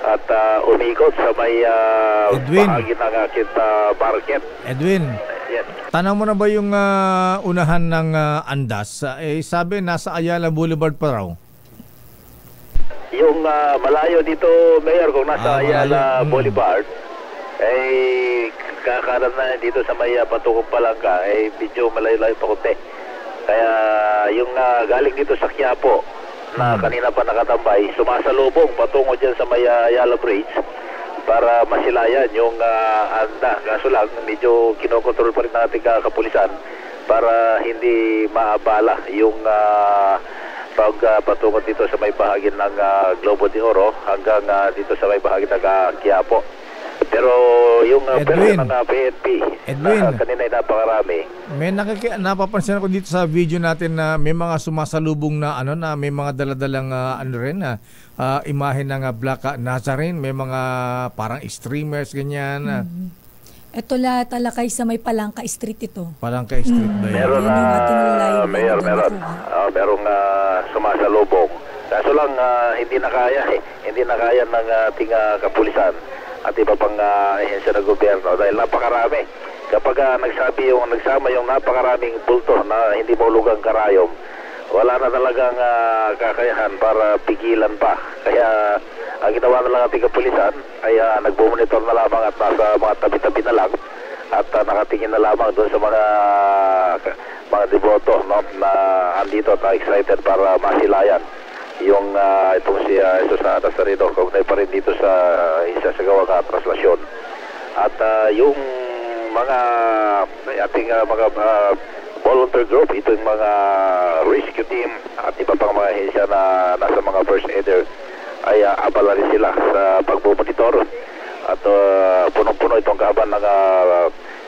at umikot sa may bahagi ng Quinta Market. Edwin, yes. Tanong mo na ba yung unahan ng andas? Sabi nasa Ayala Boulevard pa raw. Yung malayo dito, Mayor, kung nasa Ayala Boulevard, kakanan na dito sa may patungong Palangka, medyo malayo-layo pa kunti. Kaya yung galing dito sa Quiapo, na kanina pa nakatambay, sumasalubong patungo dyan sa may Ayala Bridge para masilayan yung anda. Kaso lang, medyo kinokontrol pa rin natin kapulisan para hindi maabala yung patungo dito sa may bahagi ng Globo de Oro hanggang dito sa may bahagi ng Quiapo. Pero yung pera ng PNP, kanina ay napakarami. May napapansin ako dito sa video natin na may mga sumasalubong na na may mga daladalang imahe ng Black Nazarene, may mga parang streamers ganyan. Ito talakay sa may Palangka Street ito. Palangka Street ba yan? Meron. Merong sumasalubong. Kaso lang hindi na kaya ng ating kapulisan at iba pang ahensya ng gobyerno dahil napakarami. Kapag nagsama yung napakaraming bulto na hindi maulugang karayom, wala na talagang kakayahan para pigilan pa. Kaya ang ginawa na lang ating kapulisan ay nagbo-monitor na lamang at nasa mga tabi-tabi na lang at nakatingin na lamang doon sa mga deboto na andito at excited para masilayan yung itong si Jesus Nazareno, kaugnay pa rin dito sa isasagawang traslasyon. At yung mga ating mga volunteer group, ito yung mga rescue team at iba pang mga ahensya na nasa mga first aider ay abala rin sila sa pagbumonitor. At punong-puno itong kaban ng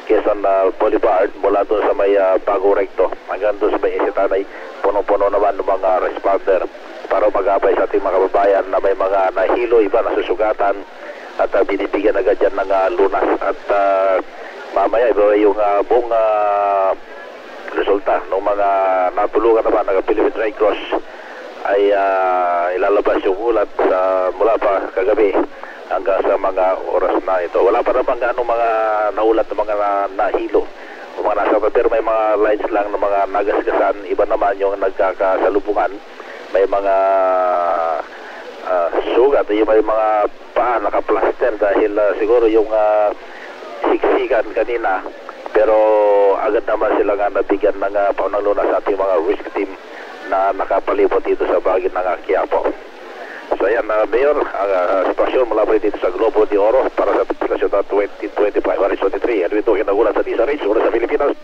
Quezon Boulevard mula doon sa may Bago Recto hanggang doon sa may Isitanay, punong-puno naman ng mga responder para mag-abay sa ating mga kababayan na may mga nahilo, iba nasusugatan at binibigyan agad dyan ng lunas. At mamaya iba yung buong resulta ng mga natulungan naman ng Philippine Red Cross ay ilalabas yung ulat mula pa kagabi hanggang sa mga oras na ito. Wala pa naman mga naulat ng mga nahilo o mga nasa, pero may mga lines lang ng mga nagasgasan. Iba naman yung nagkakasalubungan, may mga sugat, may mga paa nakaplaster dahil siguro yung siksikan kanina, pero agad naman sila nabigyan ng paunang lunas sa ating mga risk team na nakapalibot dito sa bahagi ng Quiapo. So yan, Mayor, ang sitwasyon mula pa dito sa Globo de Oro para sa sitwasyon na 2025, Aris 23. Edwin Duque, nagulat sa DZRH, sa Pilipinas.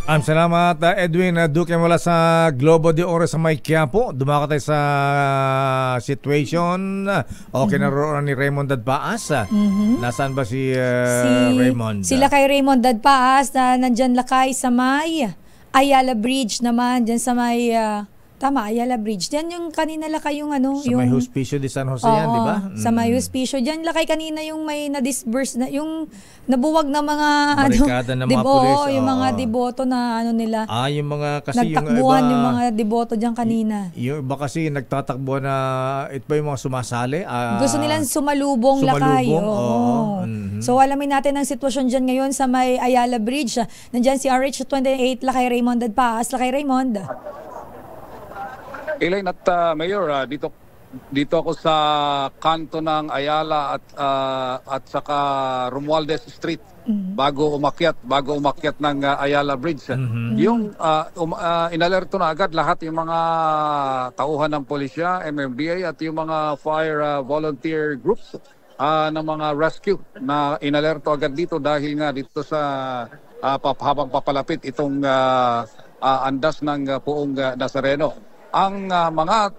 Salamat Edwin Duque mula sa Globo de Oro sa may Quiapo. Dumaka tayo sa situation. Okay, naroon ni Raymond Dadpaas. Nasaan ba si Raymond? Sila kay Raymond Dadpaas na nandyan lakay sa may Ayala Bridge naman, dyan sa may tama, Ayala Bridge. Diyan yung kanina lakay yung sa may Hospicio de San Jose yan, di ba? Sa may Hospicio. Diyan lakay kanina yung may na-disburse na, yung nabuwag na mga barikada ng mga pulis. Yung mga deboto na nila. Yung mga kasi nagtakbuhan yung mga deboto diyan kanina. Yung iba kasi nagtatakbo na ito ba yung mga sumasali? Gusto nilang sumalubong lakay. So alamin natin ang sitwasyon diyan ngayon sa may Ayala Bridge. Nandiyan si RH28 lakay Raymond Dadpaas. Lakay Raymond. Elaine at Mayor, dito ako sa kanto ng Ayala at saka Romualdez Street bago umakyat ng Ayala Bridge. Yung inalerto na agad lahat yung mga tauhan ng pulisya, MMDA at yung mga fire volunteer groups ng mga rescue na inalerto agad dito dahil nga dito sa habang papalapit itong andas ng Poong Nazareno. Ang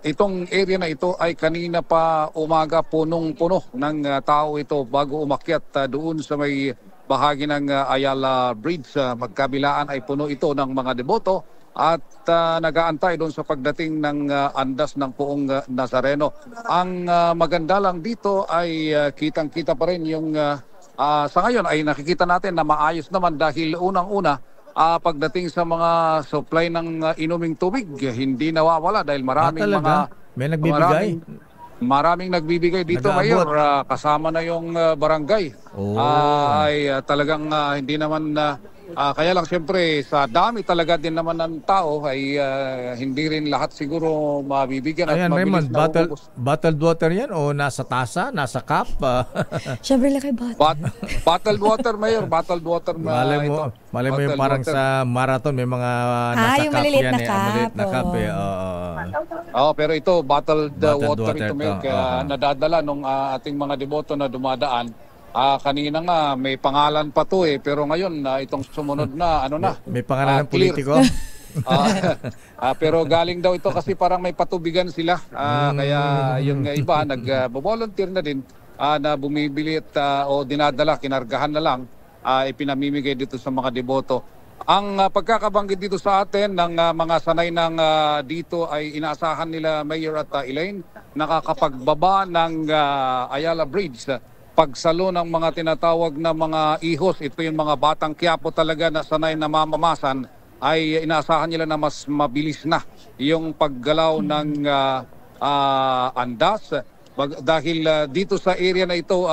itong area na ito ay kanina pa umaga punong-puno ng tao ito bago umakyat doon sa may bahagi ng Ayala Bridge. Magkabilaan ay puno ito ng mga deboto at nag-aantay doon sa pagdating ng andas ng Poong Nazareno. Ang maganda lang dito ay kitang-kita pa rin yung sa ngayon ay nakikita natin na maayos naman dahil unang-una pagdating sa mga supply ng inuming tubig, hindi nawawala dahil maraming may nagbibigay. Maraming nagbibigay dito ngayon, kasama na yung barangay. Ay talagang hindi naman Kaya lang siyempre sa dami talaga din naman ng tao ay hindi rin lahat siguro mabibigyan at Ayan, mabilis Raymond, na ubos. bottled water yan o nasa tasa, nasa cup? Siyempre lang kay Bottled water, Mayor. Bottled water. Malay mo yung parang water. sa marathon, may mga nasa yung cup maliliit yan. na cup. Maliliit na cup eh. Pero ito, bottled water ito, to. Mayor. Kaya nadadala nung ating mga deboto na dumadaan. Kanina nga may pangalan pa to pero ngayon itong sumunod na may pangalan ng politiko. Pero galing daw ito kasi parang may patubigan sila. Kaya yung iba nag-volunteer na din na bumibili at o dinadala, kinargahan na lang, ipinamimigay dito sa mga deboto. Ang pagkakabanggit dito sa atin ng mga sanay ng dito ay inaasahan nila Mayor at Elaine nakakapagbaba ng Ayala Bridge. Pagsalo ng mga tinatawag na mga ihos, ito yung mga batang Quiapo talaga na sanay na mamamasan, ay inaasahan nila na mas mabilis na yung paggalaw ng andas. Dahil dito sa area na ito,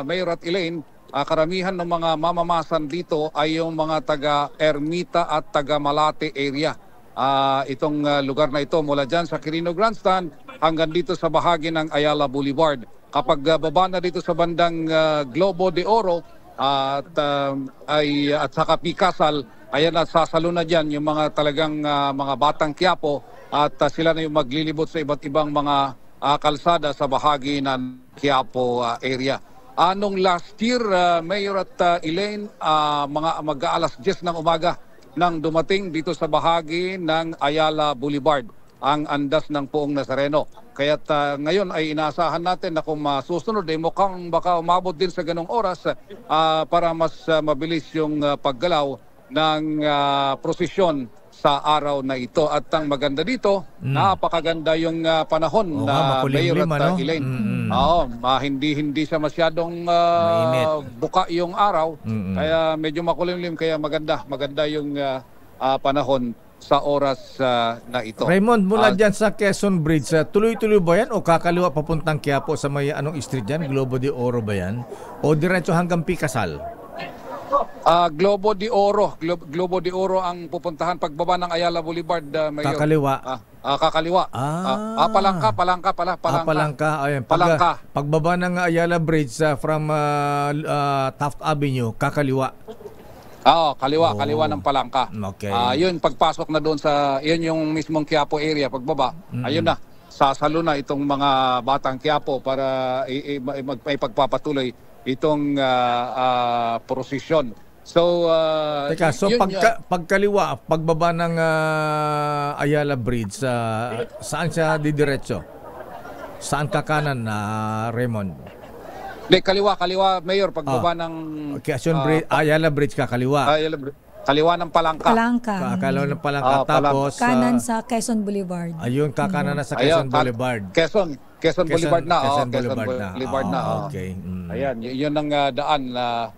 Mayor at Elaine, karamihan ng mga mamamasan dito ay yung mga taga Ermita at taga Malate area. Itong lugar na ito mula dyan sa Quirino Grandstand hanggang dito sa bahagi ng Ayala Boulevard. Kapag baba na dito sa bandang Globo de Oro at saka Pikasal, ayan at sasalo na dyan yung mga talagang mga batang Quiapo at sila na yung maglilibot sa iba't ibang mga kalsada sa bahagi ng Quiapo area. Nung last year, Mayor at Elaine, mga mag-aalas 10 ng umaga nang dumating dito sa bahagi ng Ayala Boulevard ang andas ng Poong Nazareno. Kaya't ngayon ay inaasahan natin na kung masusunod ay mukhang baka umabot din sa ganong oras para mas mabilis yung paggalaw ng prosesyon sa araw na ito. At ang maganda dito, napakaganda yung panahon na Mayor at Elaine. Hindi siya masyadong buka yung araw, kaya medyo makulimlim, kaya maganda yung panahon sa oras na ito. Raymond, mula dyan sa Quezon Bridge, tuloy-tuloy ba yan o kakaliwa papuntang Quiapo sa may anong street dyan? Globo de Oro ba yan? O diretso hanggang Pikasal? Globo de Oro. Globo de Oro ang pupuntahan pagbaba ng Ayala Boulevard, Mayor. Kakaliwa. Kakaliwa. Palangka. Ayun, Palangka. Pagbaba ng Ayala Bridge from Taft Avenue, kakaliwa. Kaliwa ng Palangka. Okay. Yun, pagpasok na doon yun yung mismong Quiapo area, pagbaba, ayun na, sasalo na itong mga batang Quiapo para ipagpapatuloy itong prosesyon. So, pagkaliwa, pagbaba ng Ayala Bridge, saan siya didiretso? Saan kakanan na Raymond? Kaliwa, Mayor, pagbaba ng Quezon Bridge, Ayala Bridge kakaliwa. Kaliwa ng Palangka. Kakaliwa ng Palangka, tapos kanan sa Quezon Boulevard. Ayun, kakanan na sa Quezon Boulevard. Quezon Boulevard na. Quezon Boulevard na. Okay. Ayan, yun ang daan na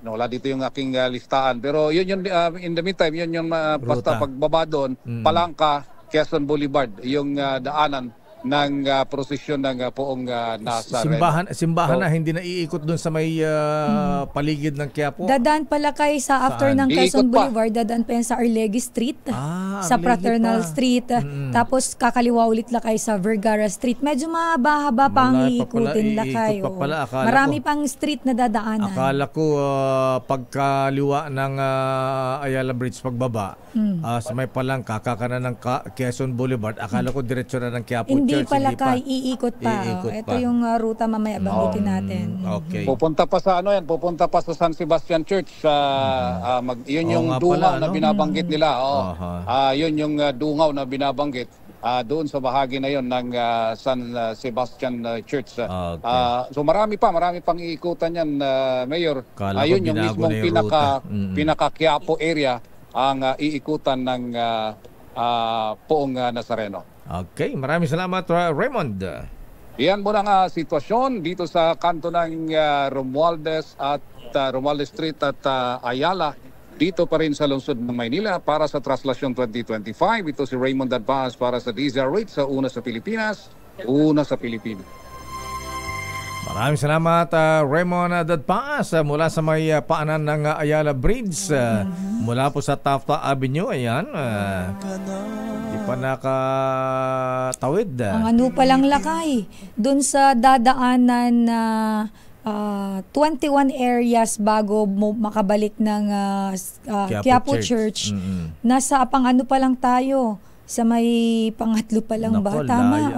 wala dito yung aking listahan. Pero yun in the meantime, yun yung basta pagbaba doon, Palangka, Quezon Boulevard, yung daanan ng prosesyon ng Poong Nazareno. Simbahan na hindi na iikot doon sa may paligid ng Quiapo. Dadaan pala kay sa after ng Quezon Boulevard, dadaan pa yan sa Arlegui Street, sa Fraternal Street, tapos kakaliwa ulit lakay sa Vergara Street. Medyo mahaba pa ang iikutin lakay. Marami pang street na dadaanan. Akala ko pagkaliwa ng Ayala Bridge pagbaba, sa may Palangka, kakanan ng Quezon Boulevard, akala ko diretso na ng Quiapo. Hindi pala kay iikot pa. Ito yung ruta mamaya banggitin natin. Okay. Pupunta pa sa pupunta pa sa San Sebastian Church. Yun yung dungaw na binabanggit nila. Yun yung dungaw na binabanggit doon sa bahagi na yon ng San Sebastian Church. So marami pang iikutan yan, Mayor. Yun yung mismong pinaka-Quiapo area ang iikutan ng Poong Nazareno. Okay, maraming salamat, Raymond. Yan muna nga sitwasyon dito sa kanto ng Romualdez Street at Ayala. Dito pa rin sa lungsod ng Maynila para sa Traslasyon 2025. Ito si Raymond Advance para sa DZRH sa Una sa Pilipinas, Una sa Pilipinas. Maraming salamat, Raymond Dadpaas mula sa may paanan ng Ayala Bridge. Mula po sa Tafta Avenue. Ayan. Di pa nakatawid. Ang ano palang lakay. Doon sa dadaanan na 21 areas bago mo makabalik ng Quiapo Church. Nasa pang ano pa lang tayo. Sa may pangatlo pa lang ba? Tama,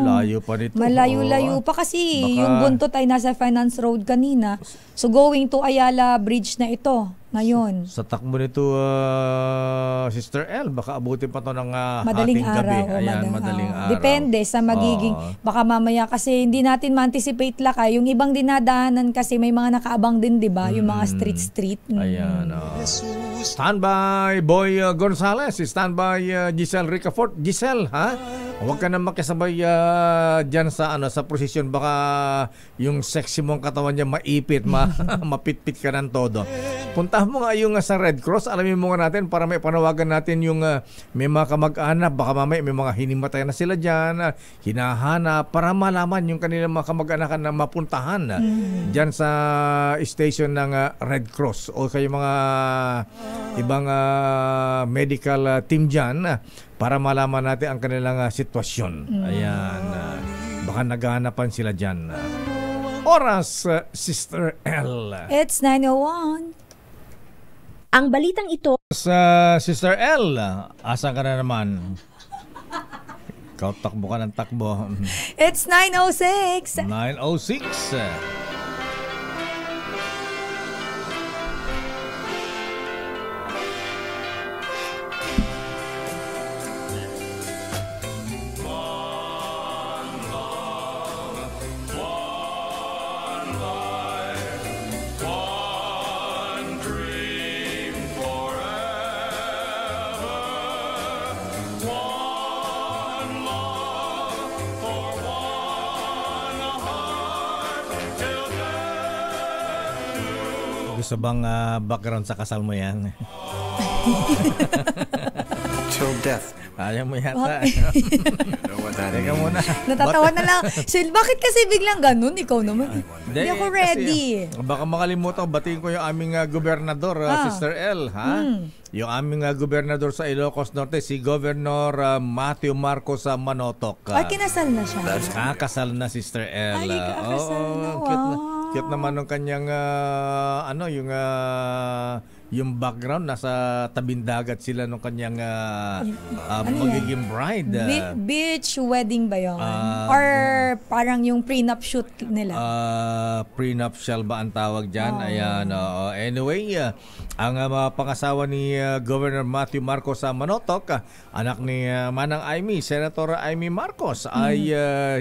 layo pa nito. Malayo-layo pa kasi yung buntot ay nasa Finance Road kanina. So going to Ayala Bridge na ito ngayon. Sa takbo nito, Sister L, baka abutin pa to ng madaling ating gabi. araw. Ayan, madaling araw. Depende sa magiging, baka mamaya kasi hindi natin ma-anticipate lakay. Yung ibang dinadaanan kasi may mga nakaabang din, di ba? Yung mga street. Ayan. Standby, Boy Gonzales. Standby, Giselle Ricafort. Giselle, ha? Huwag ka na makisabay dyan sa prosesyon. Baka yung sexy mong katawan niya maipit, mapitpit ka ng todo. Puntahan mo nga yung sa Red Cross. Alamin mo nga natin para may panawagan natin yung may mga kamag-anak. Baka mamaya may mga hinimatay na sila dyan, hinahanap, para malaman yung kanilang mga kamag-anakan na mapuntahan dyan sa station ng Red Cross o kayo mga ibang medical team dyan para malaman natin ang kanilang sitwasyon. Ayan. Baka naghahanapan sila dyan. Oras, Sister L. It's 9:01. Ang balitang ito sa Sister L, asan ka na naman? Ikaw takbo ka ng takbo. It's 9:06. 9:06. Gusto bang background sa kasal mo yan? Till death. Ayaw mo yata. Teka muna. Natatawa na lang. Bakit kasi biglang ganun? Ikaw naman. Hindi ako ready. Kasi, baka makalimutan, batiin ko yung aming gobernador, Sister L. Yung aming gobernador sa Ilocos Norte, si Governor Matthew Marcos Manotok. Ay, kinasal na siya. Kakasal na, Sister L. Ay, kakasal na. Wow. Cute naman ng kanyang yung background, nasa tabing dagat sila nung kanyang magiging bride. Beach wedding ba yun? Or parang yung prenup shoot nila? Prenuptial ba ang tawag dyan? Ayan. Anyway, ang pangasawa ni Governor Matthew Marcos Manotok, anak ni Manang Amy, Senator Amy Marcos, ay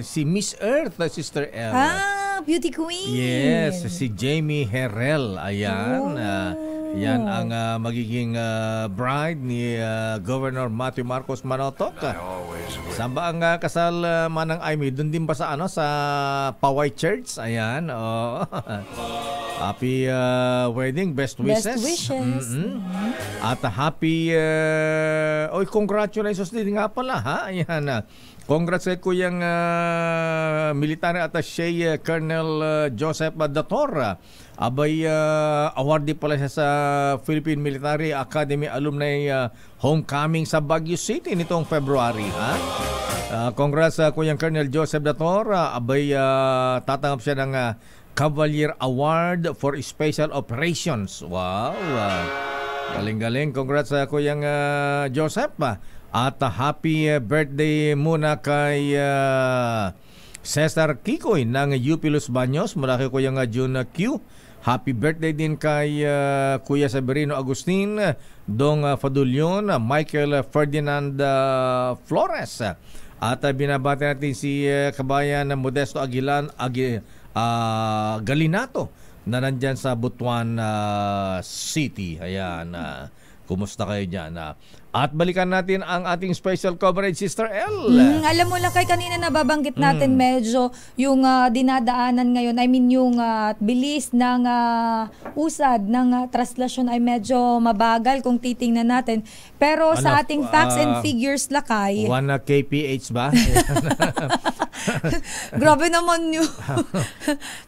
si Miss Earth, Sister L. Beauty Queen. Yes, si Jamie Herrell. Ayan. Yan ang magiging bride ni Governor Matthew Marcos Manotok. Saan ba ang kasal, Manang Amy? Doon din ba sa sa Paway Church? Ayan. Happy wedding. Best wishes. Best wishes. At happy congratulations din nga pala, ha? Ayan. Congrats kay Kuyang Military Attaché Colonel Joseph Dator. Abay, awardee pala siya sa Philippine Military Academy Alumni Homecoming sa Baguio City nitong February. Congrats Kuyang Colonel Joseph Dator. Abay, tatanggap siya ng Cavalier Award for Special Operations. Wow! Galing-galing. Congrats Kuyang Joseph. At happy birthday muna kay Cesar Kikoy ng UP Los Baños mula kay Kuya June Q. Happy birthday din kay Kuya Severino Agustin, Dong Fadulion, Michael Ferdinand Flores. At binabati natin si kabayan Modesto Galinato na nandyan sa Butuan City. Ayan. Kumusta kayo dyan? At balikan natin ang ating special coverage, Sister L. Alam mo lang, kay kanina nababanggit natin medyo yung dinadaanan ngayon. I mean, yung bilis ng usad ng traslasyon ay medyo mabagal kung titingnan natin. Pero sa ating facts and figures, Lakay. 1 kph ba? Grabe naman yun.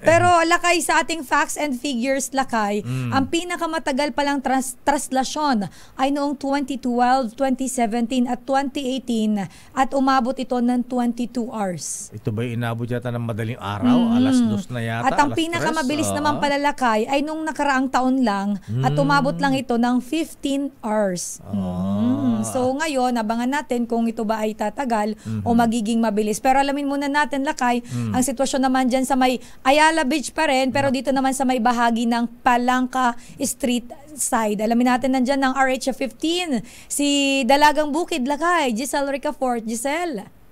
Pero lakay sa ating facts and figures, lakay, ang pinakamatagal palang traslasyon ay noong 2012, 2017 at 2018 at umabot ito ng 22 hours. Ito ba inabot yata ng madaling araw? Alas 2 na yata? At ang pinakamabilis naman palalakay ay nung nakaraang taon lang at umabot lang ito ng 15 hours. So ngayon, abangan natin kung ito ba ay tatagal o magiging mabilis. Pero alamin muna natin, lakay, ang sitwasyon naman dyan sa may Ayala Bridge pa rin, pero dito naman sa may bahagi ng Palangka Street side. Alamin natin nandyan ng RH15, si Dalagang Bukid, lakay, Giselle Ricafort. Giselle.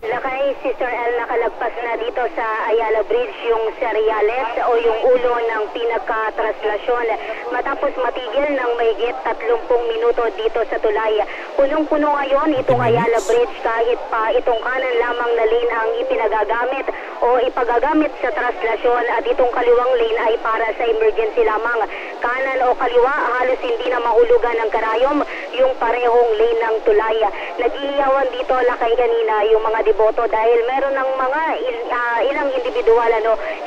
Lakay, Sister L, nakalagpas na dito sa Ayala Bridge yung Seriales o yung ulo ng pinagkatraslasyon matapos matigil ng mahigit 30 minuto dito sa tulay. Punong-puno ngayon itong Ayala Bridge kahit pa itong kanan lamang na lane ang ipinagagamit o ipagagamit sa traslasyon at itong kaliwang lane ay para sa emergency lamang. Kanan o kaliwa, halos hindi na mahulugan ng karayom yung parehong lane ng tulay. Nag-iiyawan dito, lakay, kanina yung mga deboto dahil meron ng mga ilang individual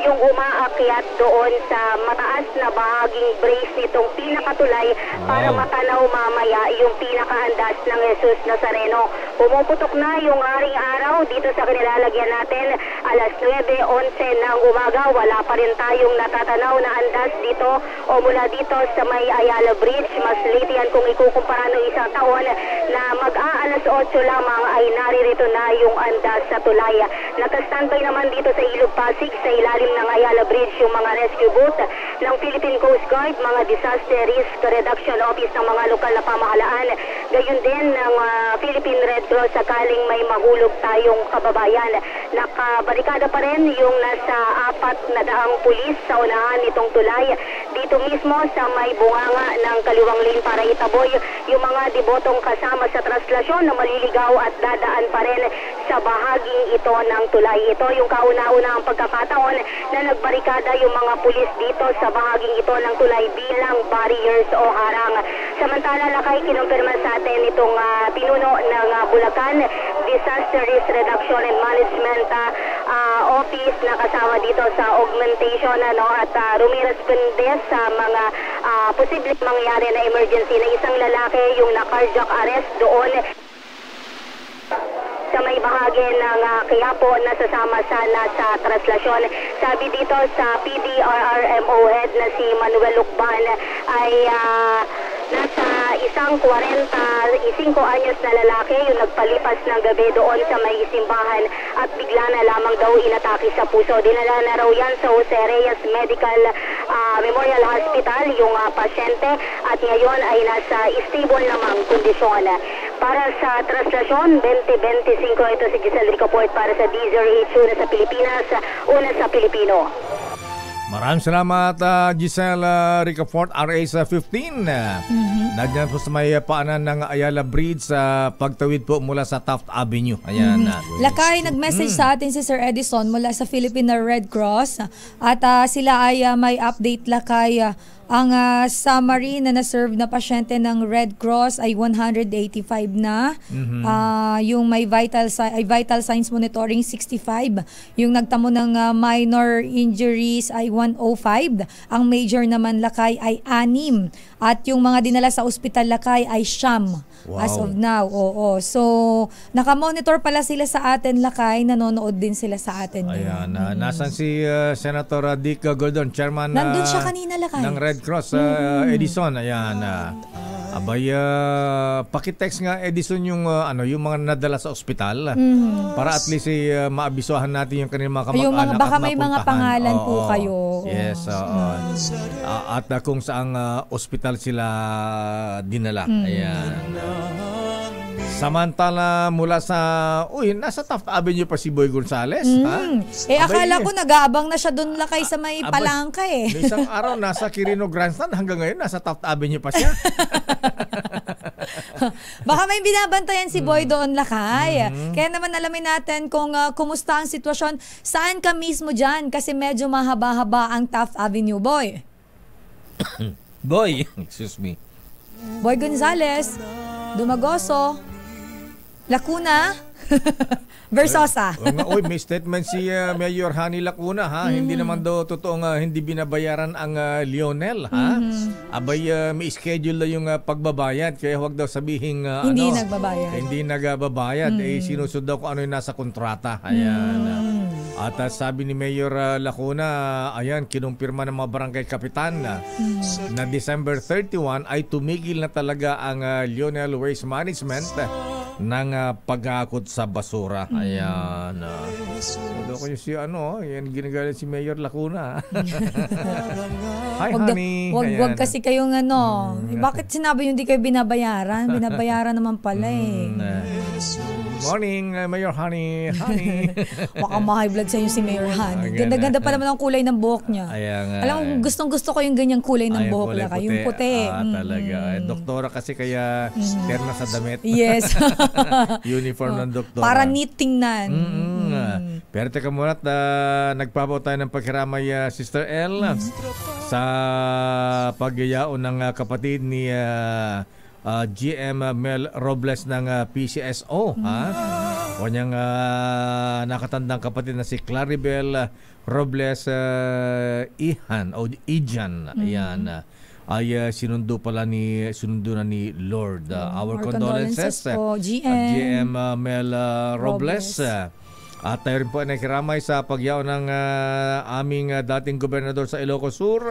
yung umaakyat doon sa mataas na bahaging brace nitong pinakatulay para matanaw mamaya yung pinakaandas ng Jesus Nazareno. Pumuputok na yung haring araw dito sa kanilalagyan natin. Alas 9:11 ng umaga, wala pa rin tayong natatanaw na andas dito o mula dito sa may Ayala Bridge. Mas late yan kung ikukumpara ng isang taon na mag-aalas 8 lamang ay naririto na yung andas sa tulay. Nakastandby naman dito sa Ilog Pasig sa ilalim ng Ayala Bridge yung mga rescue boat ng Philippine Coast Guard, mga Disaster Risk Reduction Office ng mga lokal na pamahalaan, gayon din ng Philippine Red Cross sakaling may mahulog tayong kababayan. Nakabarikada pa rin yung nasa 400 pulis sa unahan nitong tulay dito mismo sa may bunganga ng kaliwang lane para itaboy yung mga debotong kasama sa traslasyon na maliligaw at dadaan pa rin sa bahaging ito ng tulay. Ito yung kauna-una ang pagkakataon na nagbarikada yung mga pulis dito sa bahaging ito ng tulay bilang barriers o harang. Samantala, lakay, kinumpirma sa atin itong pinuno ng Bulacan Disaster Risk Reduction and Management Office na kasama dito sa augmentation at rumiresponde sa mga posibleng mangyari na emergency na isang lalaki yung na-cardiac arrest doon sa may bahagi ng Quiapo na sasama sana sa traslasyon. Sabi dito sa PDRRMO head na si Manuel Lucban ay nasa 145 anyos na lalaki yung nagpalipas ng gabi doon sa may simbahan at bigla na lamang daw inatake sa puso. Dinala na raw yan sa Jose Reyes Medical Memorial Hospital yung pasyente at ngayon ay nasa stable namang kondisyon. Para sa traslasyon 2025, ito si Giselle Ricafort para sa DZRH, una sa Pilipinas, una sa Pilipino. Maraming salamat, Giselle Ricafort, RA15. Nandiyan po sa may paanan ng Ayala Bridge sa pagtawid po mula sa Taft Avenue. Ayan. Lakay, nag-message sa atin si Sir Edison mula sa Philippine Red Cross at sila ay may update, lakay. Ang summary na na-serve na pasyente ng Red Cross ay 185 na. Yung may vital signs monitoring 65. Yung nagtamo ng minor injuries ay 105. Ang major naman, lakay, ay 6. At yung mga dinala sa ospital, lakay, ay 9. Wow. As of now, oo. So, nakamonitor pala sila sa atin, lakay. Nanonood din sila sa atin. Ayan. Nasaan si Senator Dick Gordon, chairman nandun siya kanina, lakay, ng Red Cross, Edison. Ayan. Abay, pakitext nga, Edison, yung mga nadala sa ospital. Para at least maabisuhan natin yung kanilang mga kamag-anak. Baka may mga pangalan po kayo. Yes. At kung saang ospital sila dinala. Ayan. Samantala mula sa nasa Taft Avenue pa si Boy Gonzales, ha? Akala ko nag-aabang na siya doon, lakay, sa may Palangka Isang araw nasa Quirino Grandstand, hanggang ngayon nasa Taft Avenue pa siya. Baka may binabantayan si Boy doon, lakay. Kaya naman alamin natin kung kumusta ang sitwasyon. Saan ka mismo dyan? Kasi medyo mahaba-haba ang Taft Avenue, Boy. Boy, excuse me. Boy Gonzales, Dumagoso, Lacuna. Versosa. Oy, may statement si Mayor Hani Lacuna, ha? Hindi naman daw totoong hindi binabayaran ang Lionel, ha? Abay, may schedule na yung pagbabayad, kaya huwag daw sabihin hindi nagbabayad. Hindi nagbabayad. Sinusunod daw kung ano yung nasa kontrata. Ayan. At sabi ni Mayor Lacuna, ayan, kinumpirma ng mga barangay kapitan na December 31 ay tumigil na talaga ang Lionel Waste Management ng pag-akot sa basura. Ayan. Ano ko yung si yan ginagalit si Mayor Lacuna. Hi, honey. Wag kasi kayong bakit sinabi yung hindi kayo binabayaran? Binabayaran naman pala Morning, Mayor Honey. Baka ma-high blood sa inyo si Mayor Honey. Ganda-ganda pa naman ang kulay ng buhok niya. Alam mo, gustong-gusto ko yung ganyang kulay ng buhok niya. Yung puti. Talaga. Doktora kasi kaya terna sa damit. Yes. Uniform ng doktora. Para neat tingnan. Pero teka muna, nagpapaw tayo ng pagkiramay, Sister L, sa pagyayaon ng kapatid ni GM Mel Robles ng PCSO. Kanyang nakatandang kapatid na si Claribel Robles Ijan. Ayan. Ay sinundo na ni Lord. Our condolences po, GM Mel Robles. At tayo rin po ay nakiramay sa pagyaw ng aming dating gobernador sa Ilocos Sur.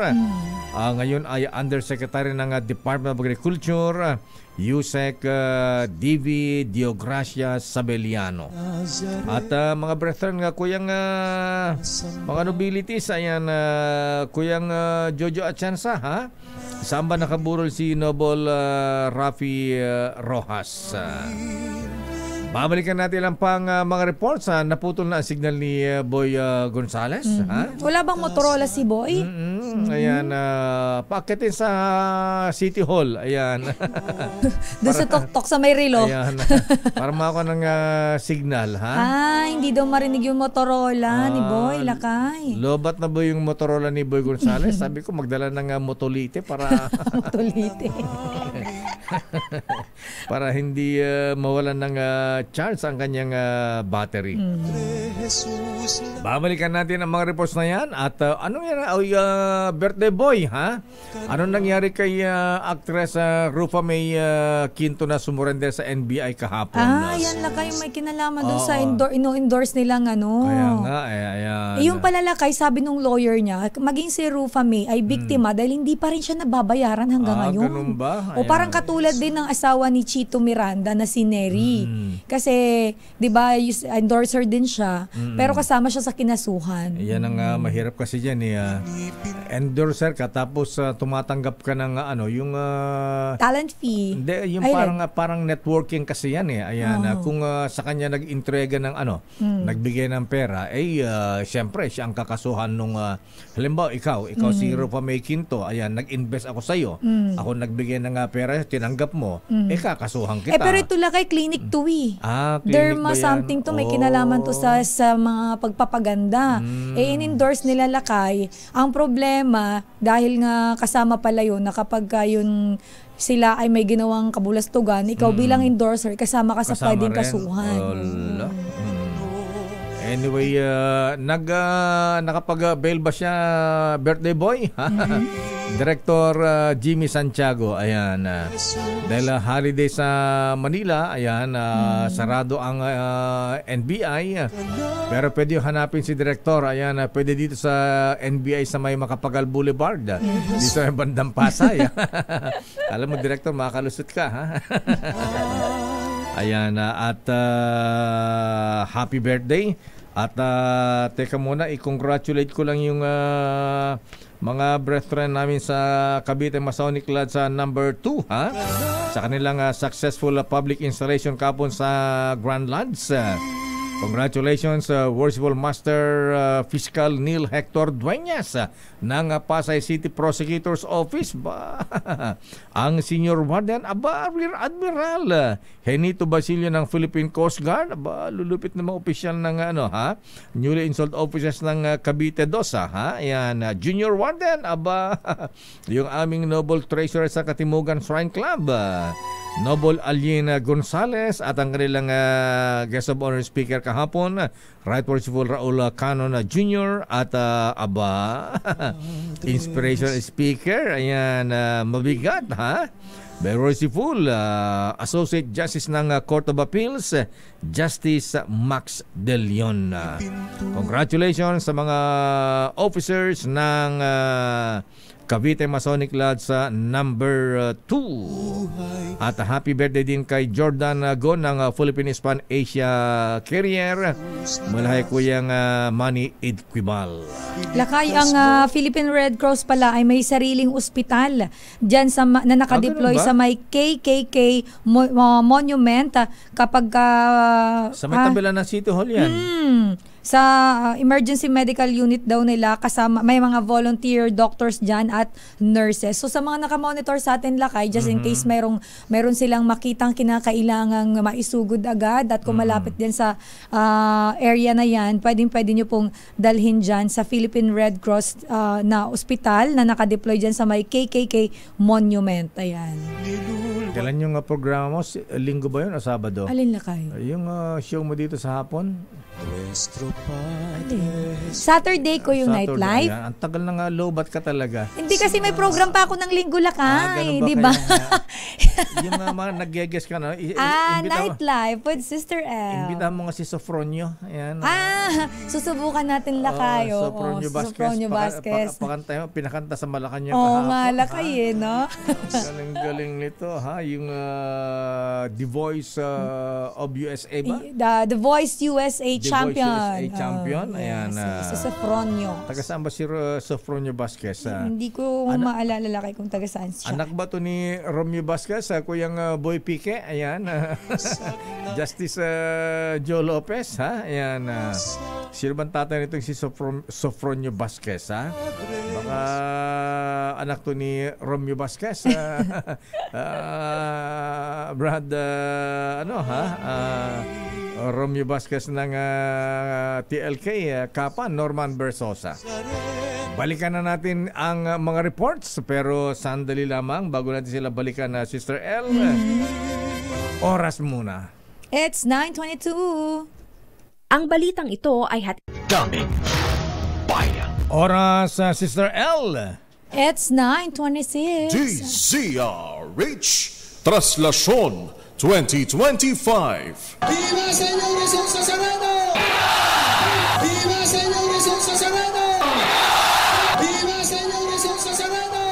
Ngayon ay Undersecretary ng Department of Agriculture, Yusek DV Diogracia Sabeliano. At mga brethren nga, kuyang mga nobilities, ayan, kuyang Jojo Atienza, ha? Saan ba nakaburol si Noble Rafi Rojas? Babalikan natin lang pang mga reports. Naputol na ang signal ni Boy Gonzales. Wala bang Motorola si Boy? Ayan, paakitin sa City Hall. Ayan. Doon sa tok-tok sa may relo. Ayan. Para mako ng signal, ha? Hindi daw marinig yung Motorola ni Boy Lakay. Lobat na ba yung Motorola ni Boy Gonzales? Sabi ko, magdala ng motolite para... Motolite. Para hindi mawalan ng charge ang kanyang battery. Babalikan natin ang mga reports na yan. At anong yan? Birthday boy, ha? Anong nangyari kay actress Rufa May Quinto na sumurrender sa NBI kahapon? Yan Lakay, may kinalaman doon sa ino-endorse nilang Kaya nga, ayan. Yung pala Lakay, sabi nung lawyer niya, maging si Rufa May ay biktima dahil hindi pa rin siya nababayaran hanggang ngayon. Ganun ba? O parang katulad din ng asawa ni Chito Miranda na si Neri. Kasi, di ba, endorser din siya, pero kasama siya sa kinasuhan. Yan ang mahirap kasi dyan. Endorser ka, tapos tumatanggap ka ng yung... talent fee. Hindi, yung parang networking kasi yan. Ayan, kung sa kanya nag-entrega ng nagbigay ng pera, siyempre, siya ang kakasuhan nung... halimbawa, ikaw si Rufa May Quinto, ayan, nag-invest ako sa'yo. Ako nagbigay ng pera, tinanggap mo, kakasuhan kita. Pero ito Lakay, clinic to Derma something to, may kinalaman to sa mga pagpapaganda. In-endorse nila Lakay. Ang problema, dahil nga kasama pala yun, na kapag yun sila ay may ginawang kabulastugan, ikaw bilang endorser, kasama ka sa pwedeng kasuhan. Anyway, nakapag-bail ba siya, birthday boy? Director Jimmy Santiago, ayan. Dahil holiday sa Manila, ayan, sarado ang NBI. Pero pwede hanapin si Director, ayan, pwede dito sa NBI sa may Makapagal Boulevard. Dito sa bandang Pasay. Alam mo, Director, makakalusot ka, ha? Ayan, at happy birthday. At teka muna, i-congratulate ko lang yung mga brethren namin sa Cavite Masonic Lodge sa number 2, ha? Sa kanilang successful public installation kapon sa Grand Lodge. Congratulations, Worshipful Master Fiscal Neil Hector Dueñas ng Pasay City Prosecutor's Office. Ang Senior Warden, Rear Admiral Henito Basilio ng Philippine Coast Guard. Lulupit na mga opisyal ng newly installed officers ng Cavite 2, ha? Ayan, Junior Warden, yung aming Noble Treasurer sa Katimugan Shrine Club. Noble Alina Gonzales at ang kanilang guest of honor speaker kahapon, Right Worshipful Raul Canon Jr. at inspiration speaker, ayan, mabigat ha. Very worshipful, Associate Justice ng Court of Appeals, Justice Max De Leon. Congratulations sa mga officers ng Cavite Masonic Lodge number 2. At happy birthday din kay Jordan Go ng Philippine Span Asia Carrier. Malahay kuyang Manny Idquibal. Lakay, ang Philippine Red Cross pala ay may sariling ospital dyan na nakadeploy sa may KKK monument kapag sa may tabela ng City Hall yan. Sa emergency medical unit daw nila, kasama may mga volunteer doctors dyan at nurses. So sa mga nakamonitor sa atin, Lakay, just in case meron silang makitang kinakailangang maisugod agad at kung malapit din sa area na yan, pwede nyo pong dalhin dyan sa Philippine Red Cross na ospital na nakadeploy dyan sa may KKK monument. Ayan. Kailan yung programa mo? Linggo ba yun o Sabado? Alin, Lakay? Yung show mo dito sa hapon? Saturday ko yung nightlife. Ayan. Ang tagal na nga, lobat ka talaga. Hindi kasi may program pa ako ng linggo, Lakay. Di ba? Yung mga nag-guess ka na. Nightlife with Sister L. Imbitahan mo nga si Sofronio. Ayan. Susubukan natin, Lakay. Sofronio Vasquez. Pinakanta sa Malacanang kahapon. Nga, Lakay no? Galing nito, ha? Yung The Voice of USA ba? The Voice USA champion. USA champion. Ayan. Si Sofronio. Taga saan ba si Sofronio Vasquez? Hindi ko maalala, Lakay, kung taga saan siya. Anak ba to ni Romeo Vasquez? Kuyang Boy Pique? Ayan. Justice Joe Lopez? Ha? Ayan. Sino bang tatay nitong si Sofronio Vasquez? Ha? Baka anak to ni Romeo Vasquez. Brad, Romeo Vasquez ng TLK, Kapa, Norman Bersosa. Balikan na natin ang mga reports, pero sandali lamang bago natin sila balikan, Sister L. Oras muna. It's 9:22. Ang balitang ito ay Daming Bayan. Oras, Sister L. It's 9:26. DZRH Traslasyon 2025. Viva Señor Jesús Nazareno! Viva Señor Jesús Nazareno! Viva Señor Jesús Nazareno!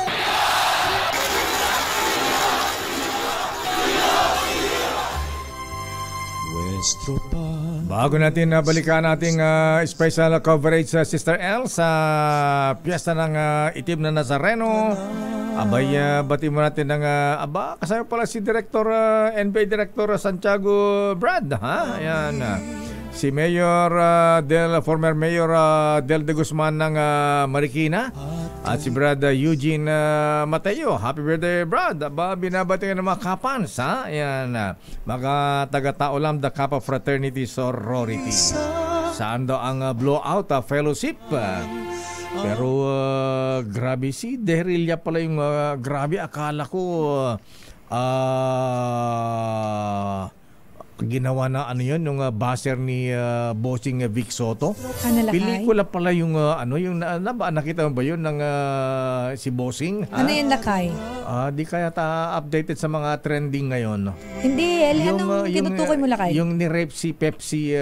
Bago natin balikan nating special coverage sa Sister L sa piyesta ng Itim na Nazareno, abay bati mo natin ng kasama pala si NBA Director Santiago Brad, ha? Ayan. Si former Mayor Del De Guzman ng Marikina at si Brad Eugene Mateo. Happy birthday, Brad. Binabati ng mga Kapans, ha? Ayan. Mga taga-tao lang, the Kappa Fraternity Sorority. Saan daw ang blowout fellowship? Pero grabe si Derilya pala yung grabe. Akala ko ginawa na yung baser ni bossing Vic Soto. Pelikula pala yung nakita mo ba yun ng si bossing? Ano yung Lakay? Di kaya updated sa mga trending ngayon. Hindi, anong tinutukoy mo, Lakay? Yung ni-rape si Pepsi.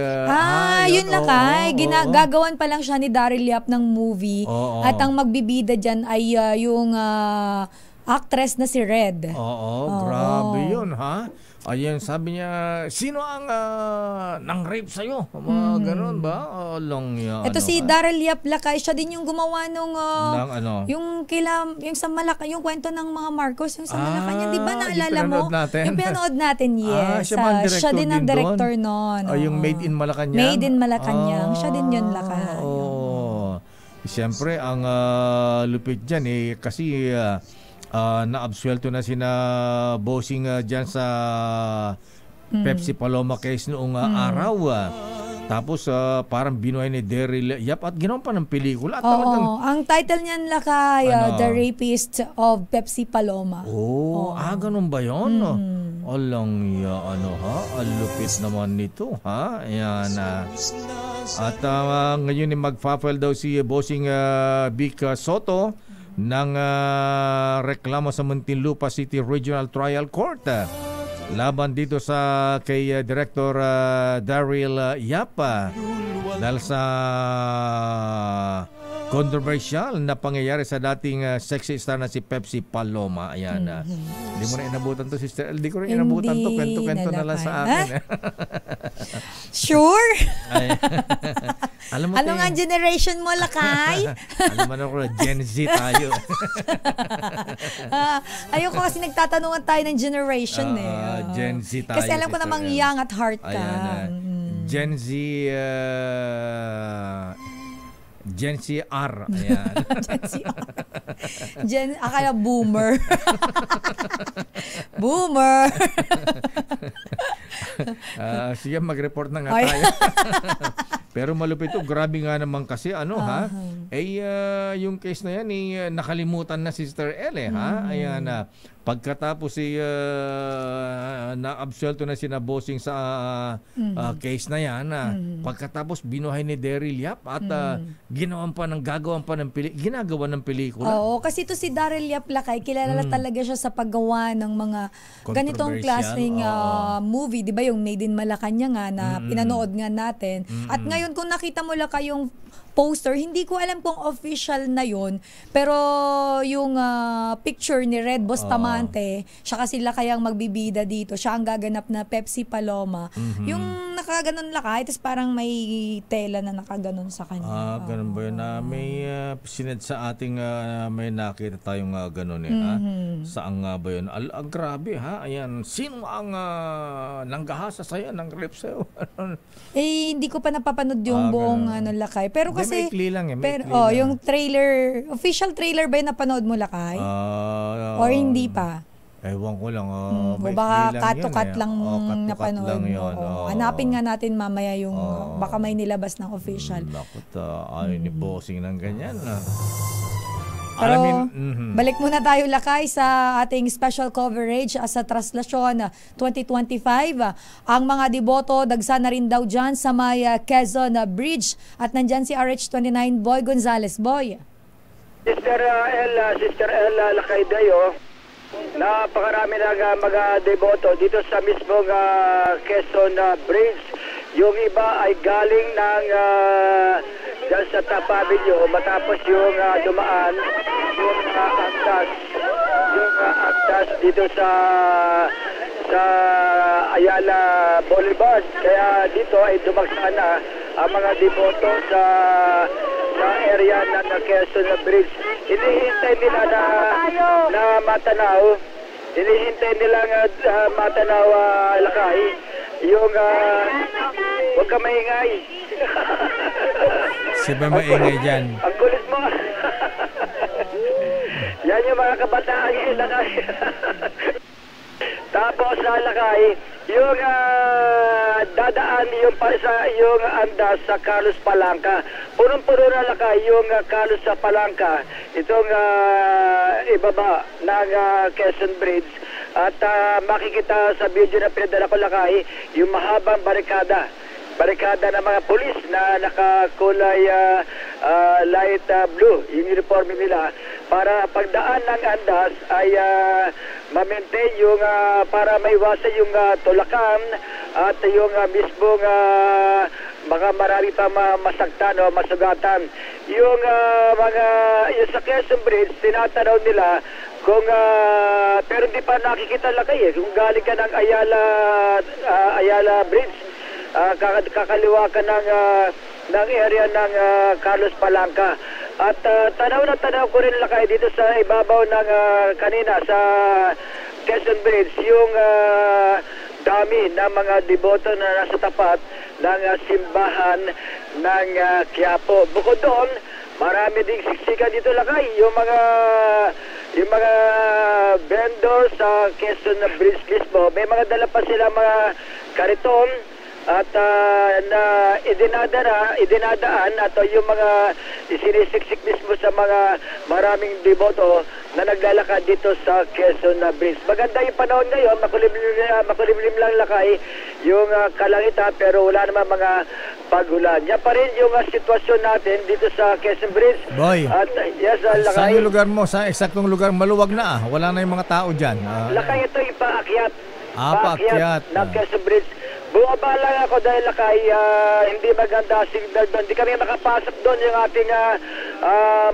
Yun, Lakay. Gagawan pa lang siya ni Daryl Yap ng movie. At ang magbibida dyan ay yung actress na si Red. Grabe yun, ha? Ayan, sabi niya, sino ang nang-rape sa'yo? Ganon ba? Ito si Daryl Yap, Lakay, siya din yung gumawa nung yung sa Malacan, yung kwento ng mga Marcos, yung sa Malacan, di ba naalala mo? Yung pinanood natin, yes. Siya din ang director nun. Yung Made in Malacanang? Made in Malacanang. Siya din yun, Lakay. Siyempre, ang lupit dyan kasi na-absuelto na sina bossing dyan sa Pepsi Paloma case noong araw. Tapos parang binuhay ni Daryl Yap at ginawa pa ng pelikula. Ang title niyan, Lakay, The Rapist of Pepsi Paloma. Ganun ba yun? Alang ya, ang lupit naman nito, ha? Ayan, at ngayon magpa-file daw si Bossing Vic Soto ng reklamo sa Muntinlupa City Regional Trial Court laban dito sa kay Director Daryl Yap dahil sa controversial na pangyayari sa dating sexy star na si Pepsi Paloma. Ayan. Hindi mo na inabutan to, Sister. Hindi ko rin inabutan to. Kwento-kwento na lang sa akin. Sure? Alam mo ano nga generation mo, Lakay? Alam mo na ko, Gen Z tayo. Ayoko kasi nagtatanungan tayo ng generation Gen Z tayo. Kasi alam ko namang young at heart ka. Gen Z Gen Z R. Ayan. Gen Z R. Akala boomer. Boomer. Sige, mag-report na nga tayo. Pero malupit ito. Grabe nga naman kasi yung case na yan nakalimutan na Sister L ha? Ayan pagkatapos na-absuelto na sina Bossing sa case na yan pagkatapos binuhay ni Daryl Yap at ginagawa ng pelikula. Oo, kasi ito si Daryl Yap, Lakay, kilala talaga siya sa paggawa ng mga ganitong klaseng movie, di ba, yung Made in Malacanang na pinanood nga natin. At ngayon kung nakita mo, Lakay, yung poster, hindi ko alam kung official na yun, pero yung picture ni Red Bustamante, siya kasi Lakay ang magbibida dito, siya ang gaganap na Pepsi Paloma. Yung nakaganon, Lakay, tapos parang may tela na nakaganon sa kanya. Ganun ba yun? May sined sa ating may nakita tayong ganon Saan nga ba yun? Grabe ha? Ayan, sino ang nanggahasa sa'yo ng rip sa'yo? Hindi ko pa napapanood yung buong Lakay, pero kasi lang pero yung trailer, official trailer ba yung napanood mo, Lakay? Or hindi pa? Ewan ko lang. Baka cut-to-cut lang napanood mo. Hanapin nga natin mamaya yung baka may nilabas ng official. Ayaw ni Bossing ng ganyan. Pero balik muna tayo, Lakay, sa ating special coverage sa Traslasyon 2025. Ang mga deboto, dagsa na rin daw dyan sa may Quezon Bridge. At nandyan si RH29 Boy Gonzales. Boy. Sister L, Lakay Dayo, napakarami na mga deboto dito sa mismong Quezon Bridge. Yung iba ay galing ng dyan sa Tapabilyo matapos yung dumaan yung antas dito sa Ayala Boulevard. Kaya dito ay dumagsana na ang mga deboto sa area ng Quezon Bridge. Hinihintay nila na matanaw. Hinihintay nila matanaw, Lakay. Yung huwag ka maingay. Siya maingay dyan? Ang kulit mo. Yan yung mga kabataan yung Lakay. Tapos Lakay, yung dadaan yung andas sa Carlos Palanca. Punong-puno na, Lakay, yung Carlos sa Palanca. Itong ibaba ng Quezon Bridge. At makikita sa video na pinadala ko, Lakay, yung mahabang barikada ng mga pulis na nakakulay light blue, yung uniforme nila, para pagdaan ng andas ay ma-maintain yung para maiwasan yung tulakan at yung mismong mga marami pa masaktan o masugatan. Yung yung sa Quezon Bridge, tinatanaw nila kung pero hindi pa nakikita, Lakay, kung galing ka ng Ayala Bridge, kakaliwa ka ng area ng Carlos Palanca. At tanaw na tanaw ko rin, Lakay, dito sa ibabaw ng kanina sa Quezon Bridge, yung dami ng mga deboto na nasa tapat ng simbahan ng Quiapo. Bukod doon, marami ding siksikan dito, Lakay, yung mga vendor sa Quezon Bridge mismo. May mga dala pa sila mga kariton at na idinadaan at yung mga sinisiksik mismo sa mga maraming deboto na naglalakad dito sa Quezon Bridge. Maganda yung panahon ngayon, makulimlim lang lakay yung kalangitan pero wala naman mga pagulan. Yan pa rin yung sitwasyon natin dito sa Quezon Bridge. Boy, at yes, lakay. Saan yung lugar mo? Sa eksaktong lugar, maluwag na wala na yung mga tao dyan. Lakay, ito yung paakyat. Paakyat ng Quezon Bridge. Bumaba lang ako dahil lakay, hindi maganda signal doon. Hindi kami makapasok doon yung ating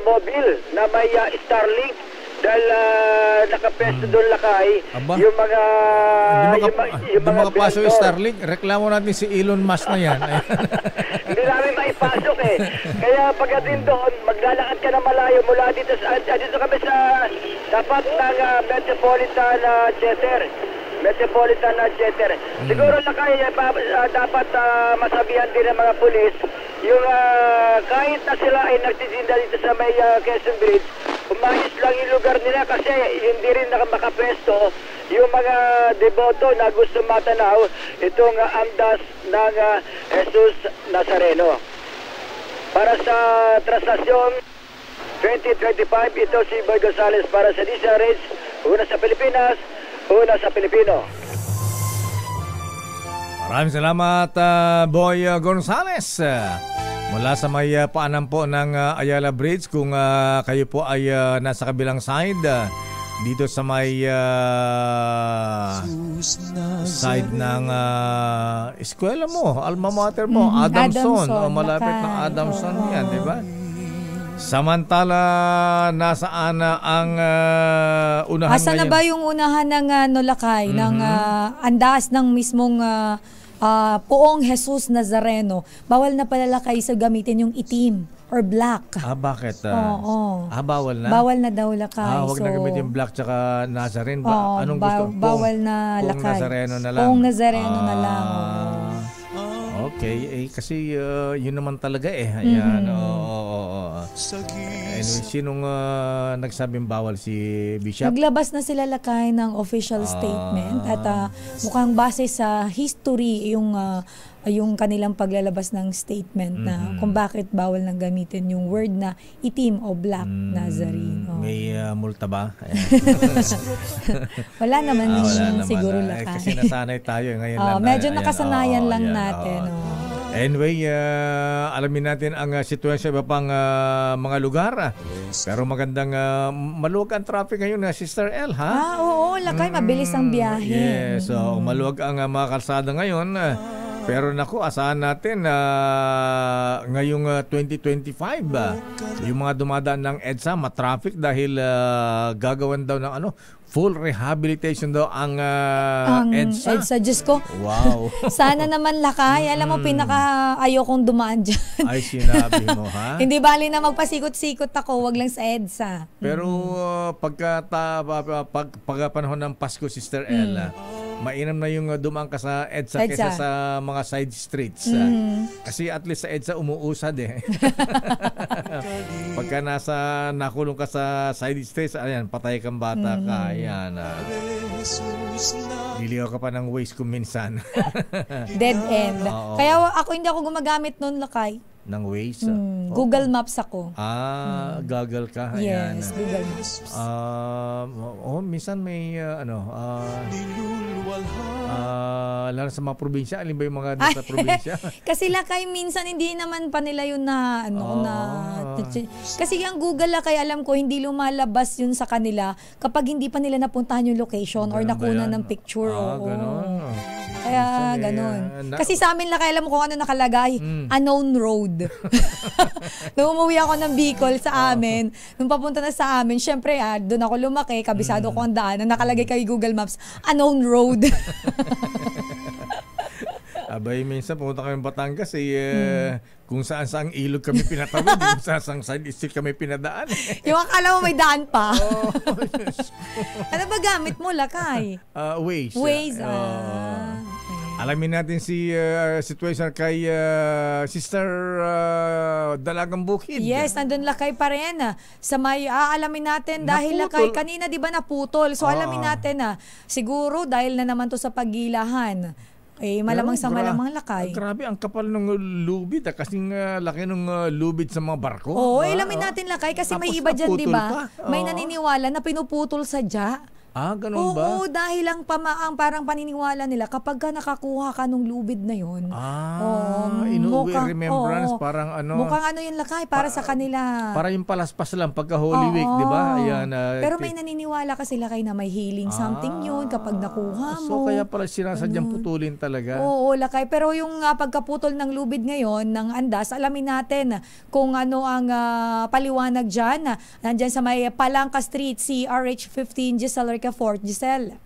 mobile na may Starlink. Dahil nakapesto doon lakay. Aba? Yung mga Hindi makapasok yung Starlink. Reklamo natin si Elon Musk na yan. Hindi namin maipasok eh. Kaya pagdating doon, maglalakad ka na malayo mula dito kami sa tapat ng Metropolitan Theater. Siguro lakay dapat masabihan din ng mga pulis yung kahit na sila ay nagtitinda dito sa may Quezon Bridge, umayos lang yung lugar nila kasi hindi rin makapesto yung mga deboto na gusto matanaw itong andas ng Jesus Nazareno. Para sa Translasyon 2025, ito si Boy Gonzales para sa DZRH, una sa Pilipinas, una sa Pilipino. Maraming salamat, Boy Gonzales. Mula sa may paanan po ng Ayala Bridge, kung kayo po ay nasa kabilang side, dito sa may side ng eskwela mo, alma mater mo, Adamson. Malapit ng Adamson yan, di ba? Samantala, nasaan ang unahan Asa na ba yung unahan ng Nolakay, ng andas ng mismong Poong Jesus Nazareno? Bawal na pala lakay sa gamitin yung itim or black. Bakit? Bawal na? Bawal na daw lakay. Huwag na gamitin yung black tsaka Nazarene. Anong gusto? Bawal na lakay. Poong Nazareno na lang. Poong Nazareno na lang. Okay, kasi yun naman talaga eh. Ayan, Anyway, sinong nagsabing bawal, si Bishop? Naglabas na sila lakay ng official statement at mukhang base sa history yung kanilang paglalabas ng statement na kung bakit bawal nang gamitin yung word na itim o black Nazarene. May multa ba? Wala naman siguro lakay. Kasi nasanay tayo ngayon lang. Medyo nakasanayan lang natin. Anyway, alamin natin ang sitwasyon sa iba pang mga lugar. Pero magandang maluwag ang traffic ngayon, Sister El, ha? Oo, lakay, mabilis ang biyahe. Yes, so maluwag ang mga kalsada ngayon. Pero naku, asahan natin ngayong 2025, yung mga dumadaan ng EDSA, matraffic dahil gagawan daw ng full rehabilitation daw ang EDSA. EDSA, Diyos ko. Wow. Sana naman lakay. Alam mo, ayokong dumaan dyan. Ay, sinabi mo, ha? Hindi bali na magpasikot-sikot ako, wag lang sa EDSA. Pero pagka panahon ng Pasko, Sister Ella, mainam na yung dumaan ka sa EDSA kaysa sa mga side streets. Kasi at least sa EDSA umuusad eh. Pagka nakulong ka sa side streets, ayan, patay kang bata ka. Ayan. Liligaw ka pa ng waste kung minsan. Dead end. Kaya hindi ako gumagamit nun, lakay. Ng Waze? Google Maps ako. Goggle ka? Yes, Google Maps. Minsan may lalo sa mga probinsya. Alin ba yung mga sa probinsya? Kasi lakay, minsan hindi naman pa nila yun kasi ang Google lakay, alam ko, hindi lumalabas yun sa kanila kapag hindi pa nila napuntahan yung location or nakuna ng picture. Ganon. Kaya ganon. Kasi sa amin lakay, alam mo kung ano nakalagay? Unknown road. Nung umuwi ako ng Bicol sa amin, nung papunta na sa amin, syempre doon ako lumaki, kabisado ko ang daan, nakalagay kay Google Maps, unknown road. Abay, minsan pumunta kami Batangas kung saan-saang ilog kami pinatawid, kung saan-saang side street kami pinadaan. Yung akala mo may daan pa. Ano ba gamit mo, lakay? Waze. Waze, Alamin natin si situation kay Sister Dalagang Bukid. Yes, nandun lakay pa rin. Sa may aalamin natin dahil lakay kanina 'di ba naputol. So alamin natin siguro dahil na naman to sa paggilahan. Malamang sa malamang lakay. Grabe, ang kapal ng lubid. Kasing laki ng lubid sa mga barko. Oo, ilamin natin lakay kasi may iba dyan, di ba? May naniniwala na pinuputol sadya. Ganun ba? Oo, dahil ang parang paniniwala nila kapag ka nakakuha ka nung lubid na yun. Inuwi remembrance, parang mukhang yun lakay para sa kanila. Para yung palaspas lang pagka Holy Week, di ba? Pero may naniniwala kasi lakay na may healing something yun kapag nakuha mo. So kaya pala sinasadyang putulin talaga. Oo, lakay. Pero yung pagkaputol ng lubid ngayon, ng andas, alamin natin kung ano ang paliwanag dyan. Nandyan sa may Palangka Street, CRH 15, Giselle Rica Fort. Giselle.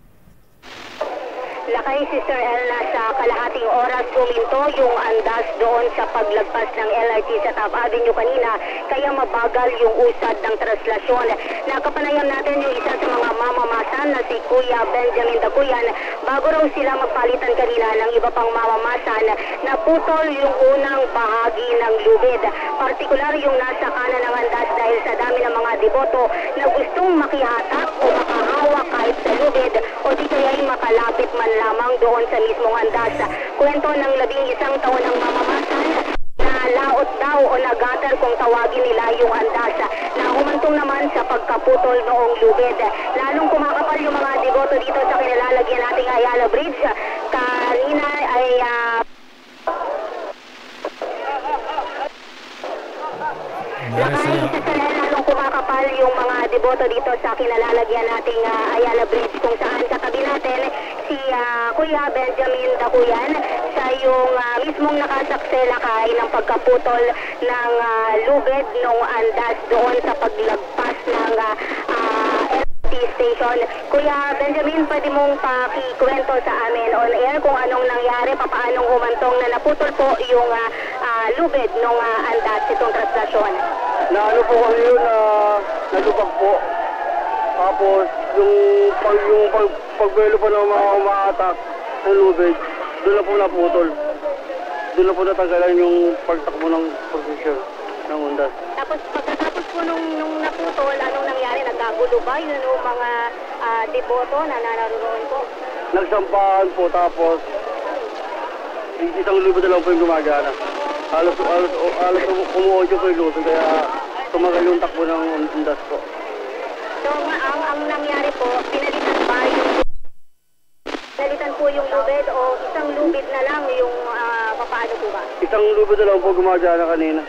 Lakay, Sister El, nasa kalahating oras huminto yung andas doon sa paglagpas ng LRT sa Taft Avenue kanina, kaya mabagal yung usad ng translasyon. Nakapanayam natin yung isa sa mga mamamasan na si Kuya Benjamin Dakuyan. Bago raw sila magpalitan kanina ng iba pang mamamasan, naputol yung unang bahagi ng lubid. Partikular yung nasa kanan ng andas dahil sa dami ng mga deboto na gustong makihatak o makahawak kahit sa lubid o di kaya'y makalapit man lamang doon sa mismong andas. Kwento ng 11 taon ng mamamasan na laot daw o nagater kung tawagin nila yung andas na humantong naman sa pagkaputol noong lubid. Lalong kumakapal yung mga deboto dito sa kinalalagyan nating Ayala Bridge. Kanina ay lalong kumakapal yung mga deboto dito sa kinalalagyan nating Ayala Bridge kung saan katabi natin si Kuya Benjamin Dakuyan sa yung mismong nakasakselakay ng pagkaputol ng lubid nung andas doon sa paglagpas ng LRT station. Kuya Benjamin, pwede mong pakikwento sa amin on air kung anong nangyari, papaanong humantong na naputol po yung lubid nung andas itong translasyon. Ano po kasi yun, nalubak po. Tapos, yung pagbelo po ng mga umaatak ng lubid, doon na po naputol. Doon na po natanggalan yung pagtakbo ng posisyon ng undas. Tapos, pagkatapos po nung naputol, anong nangyari? Nagkagulo ba yung mga deboto na naroon po? Nagsampahan po, tapos isang lubid na lang po yung gumagana. Halos umuodyo po yung lubid, kaya tumagal yung takbo ng undas po. So, ang nangyari po, pinalitan po yung lubid o isang lubid na lang yung papaano po ba? Isang lubid na lang po gumagana kanina.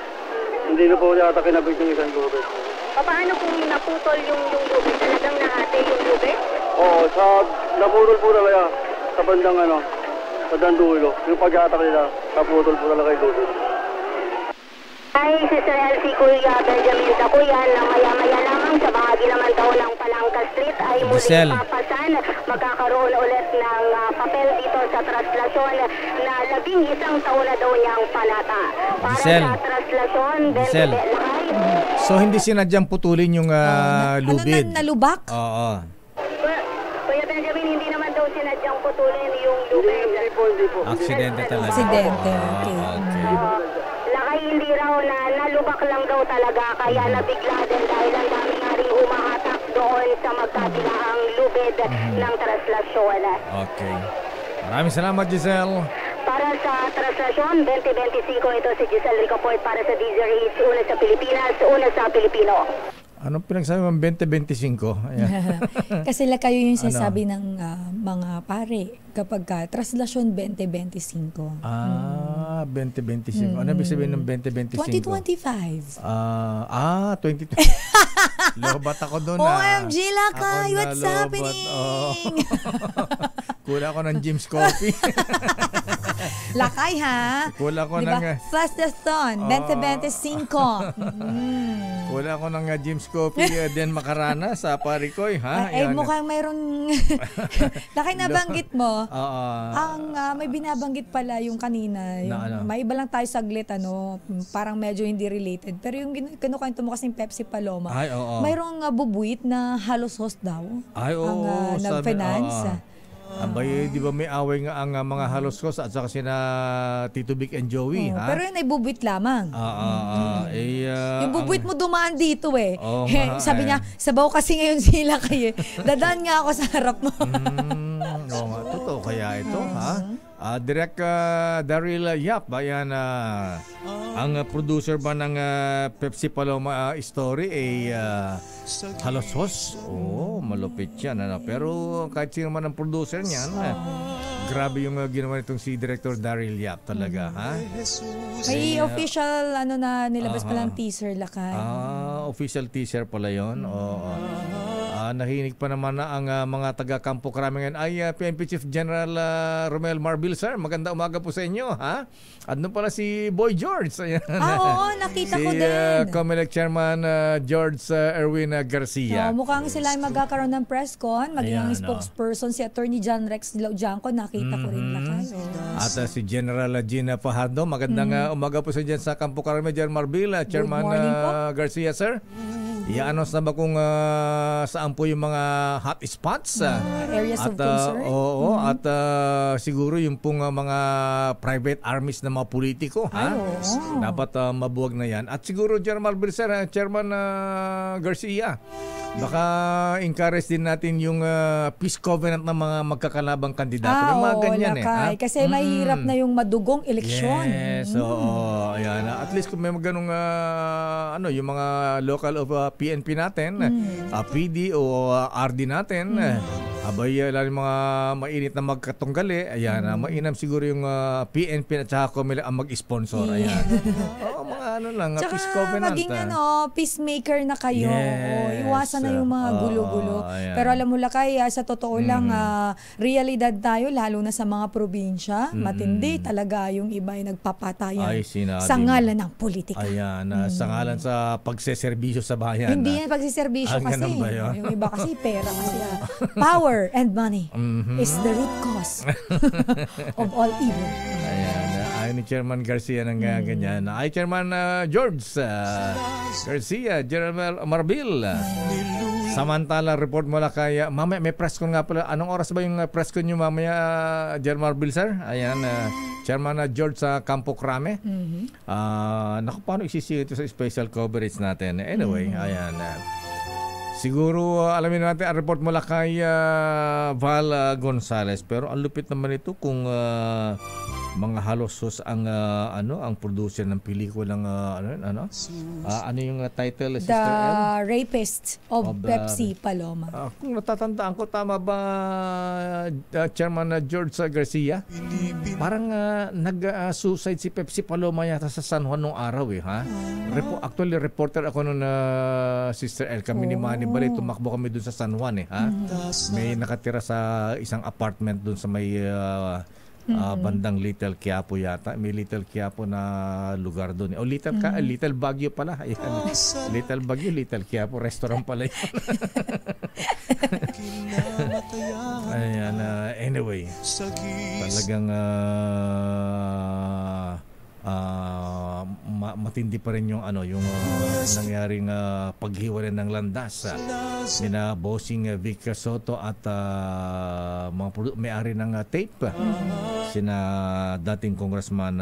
Hindi na po yata kinabit yung isang lubid. Paano kung naputol yung lubid? Talagang nahati yung lubid? Oo, naputol po talaga sa bandang sa dandulo. Yung pag-atak nila, naputol po talaga yung lubid. Ay, Sister Elsie, Kuya Benjamin Dakuyan na maya-maya lamang sa bahagi naman daw ng Palangka Street ay muling papasan. Magkakaroon ulit ng papel dito sa translasyon na 11 taon na daw niyang panata. Para sa translasyon, so hindi sinadyang putulin yung lubid? Nalubak? Oo. Kuya Benjamin, hindi naman daw sinadyang putulin yung lubid. Hindi po. Aksidente talaga. Aksidente, okay. Hindi raw na nalubak lang daw talaga kaya nabigla din dahil ang dami nga rin umahatak doon sa magkabilaang lubid ng translasyon. Okay. Maraming salamat, Giselle. Para sa translasyon 2025, ito si Giselle Ricaport para sa DZRH, una sa Pilipinas, una sa Pilipino. Anong pinagsabi mo 2025? Kasi kayo yung sinasabi ng mga pare kapag translasyon 2025. 2025. Ano ibig sabihin ng 2025? 2025. 2025. Lobat ako doon. OMG lakay, what's happening? Kula ko ng Jim's Coffee. Lakay ha? Kula ko diba? ng... Translasyon 2025. Kula ko ng Jim's Coffee then makarana sa Parikoy. Ay mukhang mayroon... Lakay nabanggit mo. May binabanggit pala yung kanina. May iba lang tayo saglit, parang medyo hindi related. Pero yung kinukwento mo kasing Pepsi Paloma, mayroong bubuit na halos host daw. Ang nag-finance. Abay, di ba may away nga ang mga halos host at saka sina Tito Vic and Joey, ha? Pero yun ay bubuit lamang. Yung bubuit mo dumaan dito eh. Sabi niya, sabaw kasi ngayon sila kayo. Dadaan nga ako sa harap mo. Oo nga, totoo kaya ito, ha? Direk Daryl Yap, ayan, ang producer ba ng Pepsi Paloma story ay Halosos. Oo, malupit yan. Pero kahit sino man ang producer niyan, grabe yung ginawa nitong si Director Daryl Yap talaga, ha? May official na nilabas pa lang teaser, Lakay. Official teaser pala yun. Oo. Nahinig pa naman na ang mga taga-Kampo Krame ay PNP Chief General Romel Marbil, sir. Maganda umaga po sa inyo, ha? Ano pala si Boy George? Ayan. Oo, nakita ko din. Si Comelec Chairman George Erwin Garcia. Mukhang sila ay magkakaroon ng press con. Maging ang spokesperson si Attorney John Rex Laujanco. Nakita ko rin, Lakay. At si General Gina Fajardo. Magandang umaga po sa dyan sa Kampo Krame, General Marbil. Chairman Garcia, sir. I-announce na ba kung saan po yung mga hot spots? Areas of concern? Oo, at siguro yung pong mga private armies na mga politiko. Dapat mabuwag na yan. At siguro, General Bilser, Chairman Garcia, baka encourage din natin yung peace covenant ng mga magkakalabang kandidato. May mga ganyan Kasi mahirap na yung madugong eleksyon. Yes, ayan. At least kung may ganung yung mga local of PNP natin, PD o RD natin, abay lalo mga mainit na magkatunggali, ayan, mainam siguro yung PNP at saka Comelec ang mag-sponsor. Ayan. Mga peace covenant. Maging peacemaker na kayo. Iwasan na yung mga gulo-gulo. Pero alam mo, Lakay, sa totoo lang, realidad tayo, lalo na sa mga probinsya, matindi talaga yung iba ay nagpapatayan sa ngalan ng politika. Ayan, sa ngalan sa pagseserbisyo sa bayan. Hindi yan pagsiservisyo kasi. Yung iba kasi pera kasi. Power and money is the root cause of all evil. Ayan. Ay ni Chairman Garcia ng ganyan. Ay Chairman George Garcia, General Marbil. Samantala, report mo lang kaya. Mamaya may press con nga pala. Anong oras ba yung press con nyo mamaya, General Marbil, sir? Ayan, Chairman George sa Kampo Krame. Naku, paano isisingit ito sa special coverage natin? Anyway, ayan. Siguro alamin natin ang report mula kay Val Gonzales, pero ang lupit naman ito kung mga halosos ang ang producer ng pelikulang ano yung title, Sister The M? Rapist of Pepsi Paloma. Kung natatandaan ko, tama ba, Chairman George Garcia? Parang nag-suicide si Pepsi Paloma yata sa San Juan nung araw ha? Actually, reporter ako nung Sister El. Kami ni Manny Bali, tumakbo kami dun sa San Juan ha? May nakatira sa isang apartment dun sa may bandang Little Quiapo yata. May Little Quiapo na lugar doon. O Little Baguio pala. Ayan. Little Baguio, Little Quiapo. Restaurant pala yun. Ayan. Anyway. Talagang matindi pa rin yung yung nangyaring paghiwalay ng landas nina Bossing Vic Soto at mga may-ari ng tape, sina dating congressman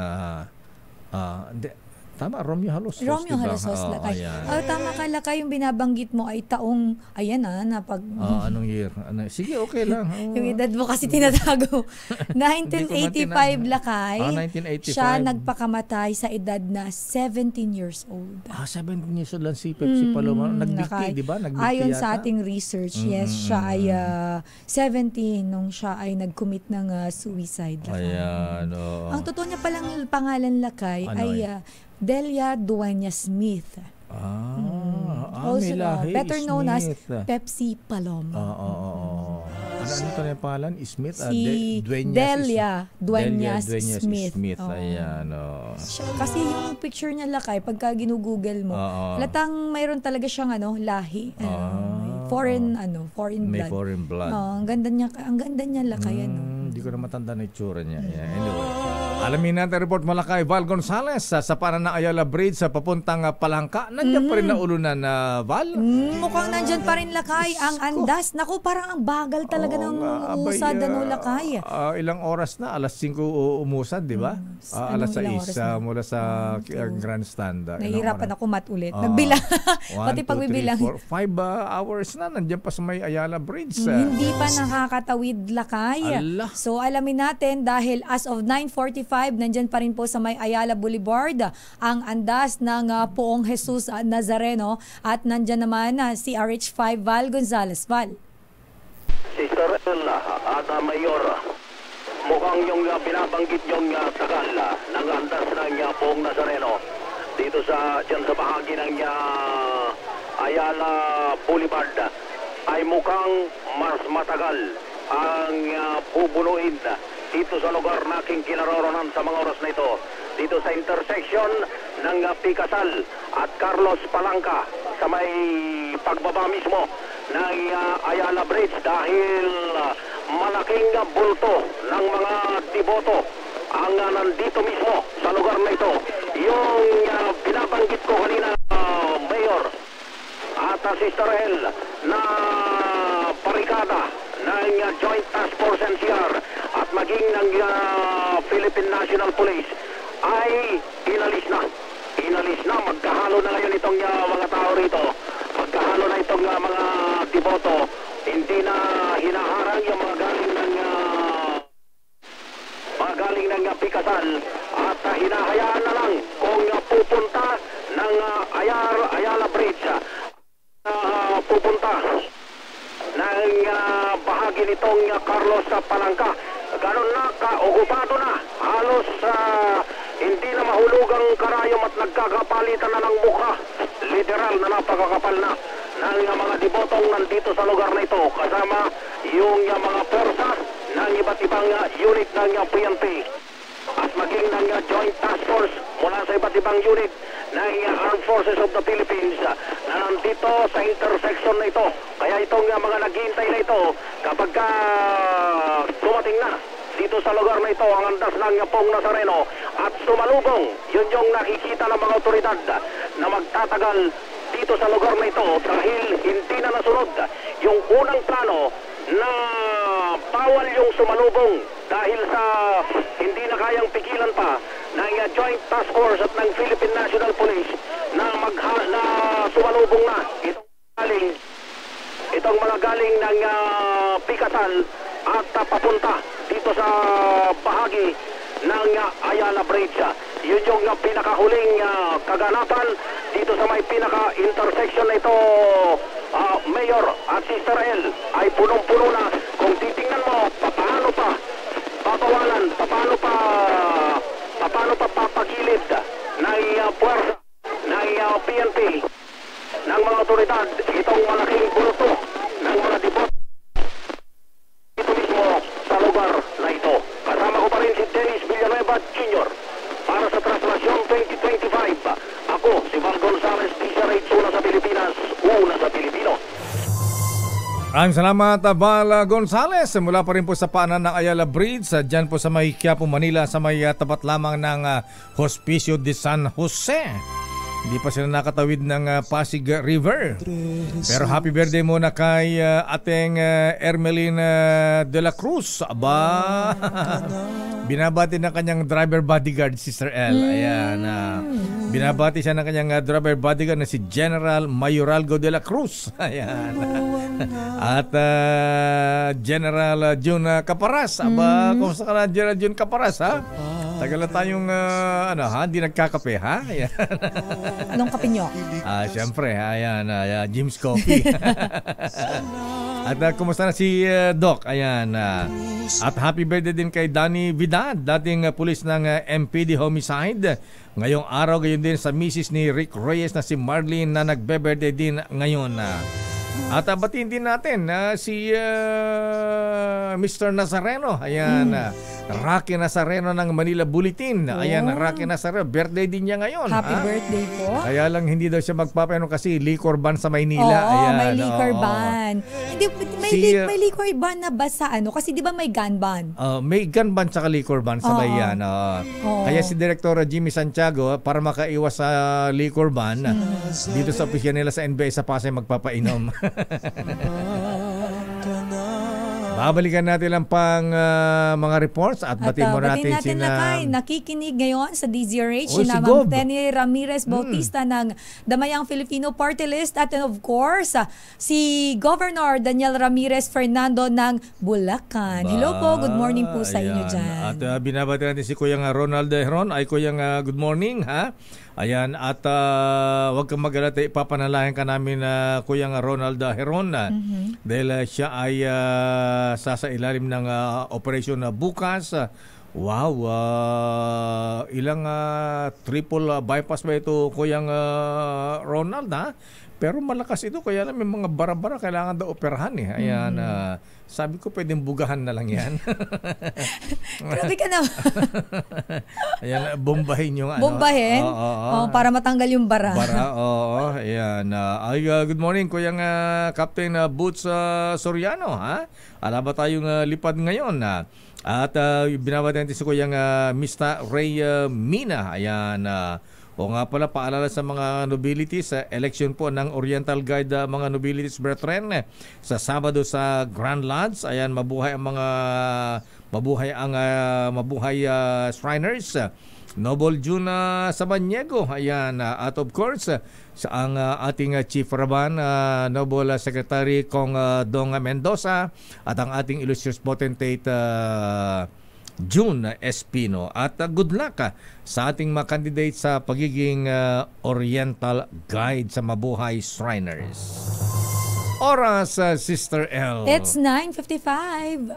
tama, Romeo Halosos. Romeo Halosos, Lakay. Tama ka, Lakay, yung binabanggit mo ay taong, ayan anong year? Sige, okay lang. Yung edad mo kasi tinatago. 1985, Lakay. 1985. Siya nagpakamatay sa edad na 17 years old. 17 years old lang si Pepsi Paloma. Nag-dictate, di ba? Ayon sa ating research, yes, siya ay 17 nung siya ay nag-commit ng suicide, Lakay. Ayan, Ang totoo niya palang pangalan, Lakay, ay Delia Dueña Smith. Also, better known as Smith. Pepsi Paloma. Ano ito na yung pangalan? Smith? Delia Dueña Smith. Ayan. Kasi yung picture niya, Lakay, pagka ginugoogle mo, latang mayroon talaga siyang lahi. Foreign blood. May foreign blood. Ang ganda niya, Lakay. Hindi ko na matanda na itsura niya. Anyway. Alamin natin report mula kay Val Gonzales sa panan ng Ayala Bridge sa papuntang Palangka. Nandiyan pa rin na ulunan na Val? Mukhang nandyan pa rin Lakay ang andas. Naku, parang ang bagal talaga ng usad Lakay. Ilang oras na? Alas 5 umusad, di ba? Alas 6 mula sa grandstand. Nahihirapan ako mat ulit. Nagbilang. Pati pagbibilang. 5 hours na. Nandiyan pa sa may Ayala Bridge. Hindi pa nakakatawid Lakay. So alamin natin dahil as of 9:45 nandyan pa rin po sa may Ayala Boulevard ang andas ng Poong Jesus Nazareno at nandyan naman si RH5 Val Gonzales. Val. Sister Ella at Mayor, mukhang yung binabanggit yung tagal ng andas ng Poong Nazareno dito dyan sa bahagi ng Ayala Boulevard ay mukhang mas matagal ang bubunuin dito sa lugar na aking kinaroroonan sa mga oras na ito. Dito sa intersection ng Pikasal at Carlos Palangka sa may pagbaba mismo ng Ayala Bridge dahil malaking bulto ng mga diboto ang nandito mismo sa lugar na ito. Yung binabanggit ko kanina, Mayor at Sister El, na barikada ng Joint Task Force NCR at maging ng Philippine National Police ay inalis na. Magkahalo na ngayon itong mga tao rito. Magkahalo na itong mga diboto. Hindi na hinaharang yung mga galing ng Pikasal at hinahayaan na lang kung pupunta ng Ayala Bridge. Pupunta ng bahagi nitong Carlos Palangka. Ganon na, kaokupado na. Halos hindi na mahulugang karayom at nagkakapalitan na ng mukha. Literal na napakakapal na ng mga dibotong nandito sa lugar na ito. Kasama yung mga persa ng iba't ibang unit ng PNP at maging ng Joint Task Force mula sa iba't ibang unit ng Armed Forces of the Philippines na nandito sa intersection na ito. Kaya itong mga naghihintay na ito kapag dumating na dito sa lugar na ito ang andas ng Poong Nazareno at sumalubong, yun yung nakikita ng mga otoridad na magtatagal dito sa lugar na ito dahil hindi na nasunod yung unang plano na bawal yung sumalubong dahil sa hindi na kayang pigilan pa ng Joint Task Force at ng Philippine National Police na sumalubong na itong mga galing ng Pikasal at papunta dito sa bahagi ng Ayala Bridge. Yun yung pinakahuling kaganapan dito sa may pinaka-intersection na ito, Mayor at Sister El, ay punong-puno na. Kung titingnan mo, paano pa papawalan, paano pa papagilid ng puwersa ng PNP ng mga otoridad itong malaking bulto ng mga dibot dito mismo sa lugar na ito. Kasama ko pa rin si Dennis Villanueva Jr. para sa Translasyon 2025. Ako, si Val Gonzales, DZRH, una sa Pilipinas, una sa Pilipino. Maraming salamat, Val Gonzales. Mula pa rin po sa paanan ng Ayala Bridge, dyan po sa may Quiapo, Manila, sa may tapat lamang ng Hospicio de San Jose. Hindi pa sila nakatawid ng Pasig River. Pero happy birthday muna kay ating Ermeline de la Cruz. Aba, binabati ng kanyang driver bodyguard, Sister L. Ayan, binabati siya ng kanyang driver bodyguard na si General Mayoralgo de la Cruz. Ayan. At General Jun Caparas. Aba, kumusta ka na, General Jun Caparas, ha? Tagal na tayong hindi nagkakape, ha? Ayan. Anong kape nyo? Siyempre, ayan, Jim's Coffee. At kumusta na si Doc? Ayan. At happy birthday din kay Danny Vidal, dating pulis ng MPD Homicide. Ngayong araw, gayon din sa misis ni Rick Reyes na si Marlene na nagbe-birthday din ngayon. At batiin din natin si Mr. Nazareno. Ayan, Rocky Nazareno ng Manila Bulletin. Ayan, Rocky Nazareno, birthday din niya ngayon. Happy birthday po. Kaya lang hindi daw siya magpapano kasi liquor ban sa Maynila. Oo, ayan, may liquor ban. Hindi, may May liquor ban na ba sa ano? Kasi di ba may gun ban? May gun ban sa liquor ban sa bayan. Kaya si Director Jimmy Santiago, para makaiwas sa liquor ban, dito sa opisina nila sa NBI sa Pasay magpapainom. Babalikan natin lang pang mga reports at batiin mo natin Lakay, nakikinig ngayon sa DZRH si Ma'am Tenny Ramirez Bautista ng Damayang Filipino Party List at of course si Governor Daniel Ramirez Fernando ng Bulacan. Hello po, good morning po sa inyo dyan. At binabati natin si Kuyang Ronald Heron. Ay Kuyang good morning ha. Ayan, at huwag kang mag-alala, ipapanalangin ka namin Kuyang Ronald Heron dahil siya ay sa ilalim ng operasyon bukas. Wow, ilang triple bypass ba ito Kuyang Ronald ha? Pero malakas ito, kaya lang may mga bara-bara kailangan daw operahan eh. Ayan, sabi ko pwedeng bugahan na lang yan. Grabe ka naman. Ayan, bombahin yung ano. Bombahin? Para matanggal yung bara. Ayan. Good morning, Kuyang Captain Boots Soriano. Ha? Ala ba tayong lipad ngayon? At binabati natin si Kuyang Mr. Ray Mina. Ayan, o nga pala, paalala sa mga nobilities, election po ng Oriental Guide mga nobilities brethren sa Sabado sa Grand Lodge. Ayan, mabuhay ang Shriners. Noble June Sabanyego. Ayan, at of course, ang ating Chief Raban, Noble Secretary Kong Dong Mendoza, at ang ating illustrious potentate June Espino. At good luck sa ating mga candidates sa pagiging Oriental Guide sa Mabuhay Shriners. Oras, Sister L. It's 9:55.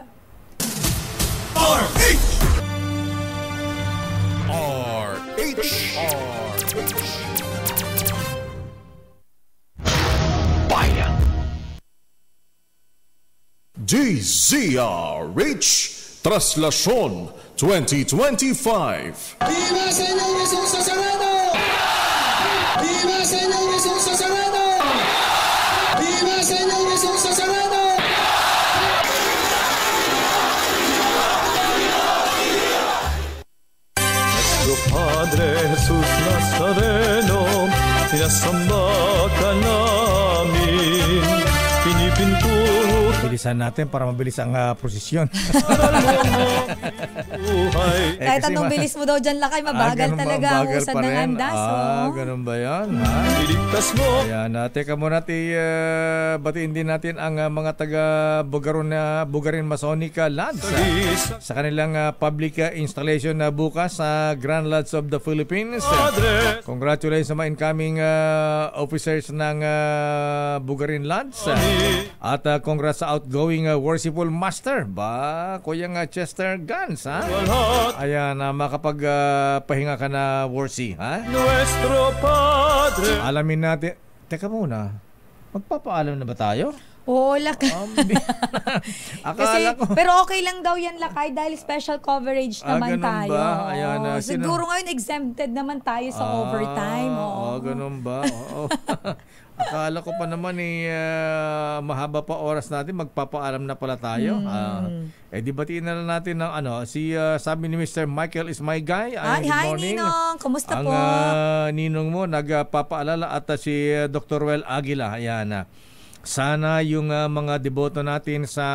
Bayan. DZRH Traslasyon 2025. Viva Señor Jesús Nazareno! Viva Señor Jesús Nazareno! Viva Señor Jesús Nazareno! Nuestro Padre Jesús Nazareno, sinasamba ka namin, pinipinto. Bilisan natin para mabilis ang prosesyon. Kahit anong bilis mo daw dyan, Lakay, mabagal talaga ang usad ng andas. Ganun ba yan? Ayan, teka muna, batiin din natin ang mga taga Bugarin Masonic Lodge sa kanilang public installation na bukas sa Grand Lodge of the Philippines. Congratulations sa mga incoming officers ng Bugarin Lodge. At congrats sa outgoing worshipful master ba, Kuyang Chester Gans, ha? Ayan, makapagpahinga ka na worship, ha? Nuestro Padre. Alamin natin. Teka muna, magpapaalam na ba tayo? Oo, Lakay. Akala ko. Pero okay lang daw yan, Lakay, dahil special coverage naman tayo. Ba? Ayan, siguro ngayon exempted naman tayo sa overtime. Ganun ba? Akala ko pa naman mahaba pa oras natin, magpapaalam na pala tayo. Di batiin na lang natin ng sabi ni Mr. Michael is my guy. Good morning. Hi, Ninong. Kumusta po? Ang ninong mo, nagpapaalala at si Dr. Well Aguila. Ayan, sana yung mga deboto natin sa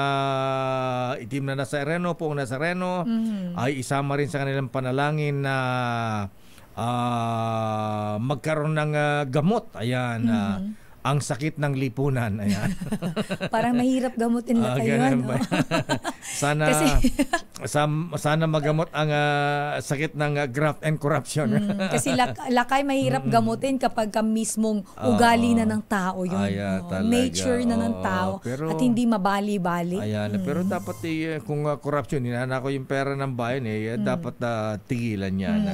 Itim na Nazareno, Poong Nazareno, ay isama rin sa kanilang panalangin na magkaroon ng gamot. Ayan, ang sakit ng lipunan. Ayan. Parang mahirap gamutin na kayo. Sana magamot ang sakit ng graft and corruption. Kasi Lakay, mahirap gamutin kapag mismong ugali na ng tao yun. Nature na ng tao. At hindi mabali-bali. Ayan, pero dapat kung corruption, hinana ko yung pera ng bayan, dapat tigilan yan.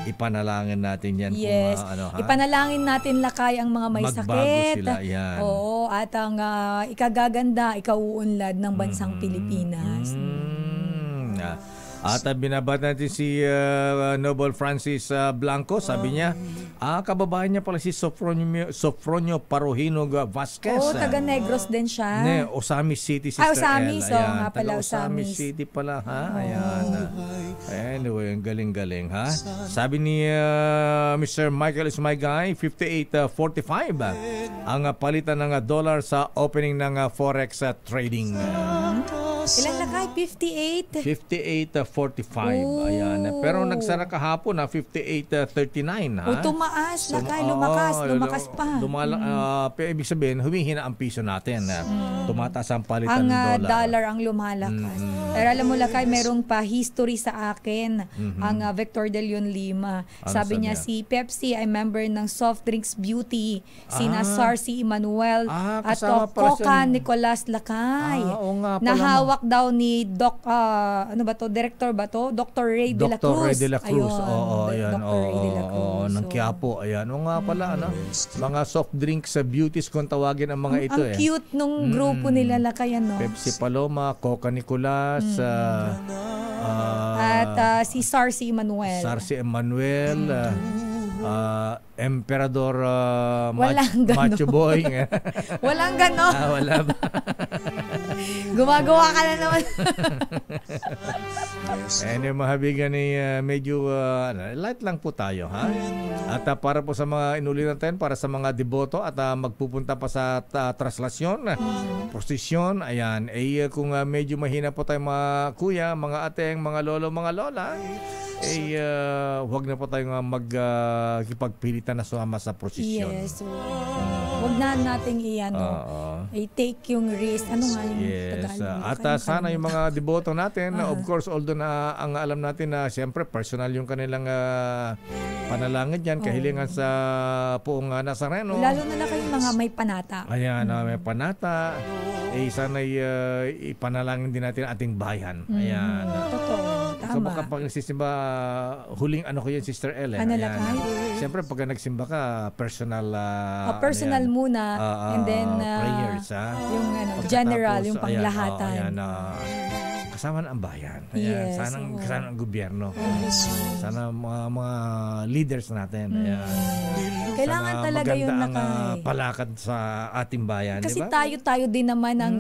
Ipanalangin natin yan. Yes. Ipanalangin natin, Lakay, ang mga may sakit. Sila, yan. Oo, at ang ikagaganda, ikauunlad ng bansang Pilipinas. At binabati natin si Noble Francis Blanco. Sabi niya, kababayan niya pala si Sofronio Parojino Vasquez. Taga Negros din siya. Osamis City, Sister Osamis. L. Ayan, Nga pala, Osamis City pala, ha? Ayan. Anyway, ang galing-galing, ha? Sabi ni Mr. Michael is my guy, 58.45 ang palitan ng dollar sa opening ng forex trading. Ilan lakay? 58? 58.45. Ayan. Pero nagsara kahapon na 58.39. Tumaas. Lakay, lumakas pa. Ibig sabihin, humihina ang piso natin. Tumataas ang palitan ng dollar. Ang dollar ang lumalakas. Pero alam mo lakay, merong pa history sa akin. Ang Victor De Leon Lima. Sabi niya, si Pepsi ay member ng Soft Drinks Beauty. Sina Sarcy Emmanuel at Coca Nicolas Lakay. Nahawak daw ni director ba to? Dr. Ray De La Cruz. Dr. Ray De La Cruz. Ayan. Dr. Ray De La Cruz. Ng Quiapo. Ayan. Nga pala, mga soft drinks sa beauties kung tawagin ang mga ito. Ang cute nung grupo nila Lakay, Pepsi Paloma, Coca Nicolas, at si Sarcy Emmanuel. Emperador Macho Boy. Walang ganon. Wala ba? Gumagawa ka na naman. Mahabigan medyo light lang po tayo, ha? At para po sa mga inuli natin, para sa mga deboto at magpupunta pa sa traslasyon, prosesyon, ayan, kung medyo mahina po tayo mga kuya, mga ateng, mga lolo, mga lola, huwag na po tayong magkipagpilitan na sumama sa prosesyon. Yes. Huwag na nating i-take yung risk. Ano nga yung Tagalog? At sana yung mga deboto natin, of course, although na ang alam natin na siyempre personal yung kanilang panalangin dyan, kahilingan sa Poong Nazareno. Lalo na kayong mga may panata. Ayan, may panata. Sana ipanalangin din natin ating bayan. Ayan. Totoo. Tama. So baka pag nagsisimba, huling ano ko yun, Sister Ellen. Ano lakay? Siyempre pag nagsimba ka, personal personal muna, and then prayers, yung general, yung panglahatan. Kasama na ang bayan. Ayan, sana ang gobyerno. Sana mga leaders natin. Ayan. Kailangan sana talaga yun ang palakad sa ating bayan. Kasi diba? tayo din naman ang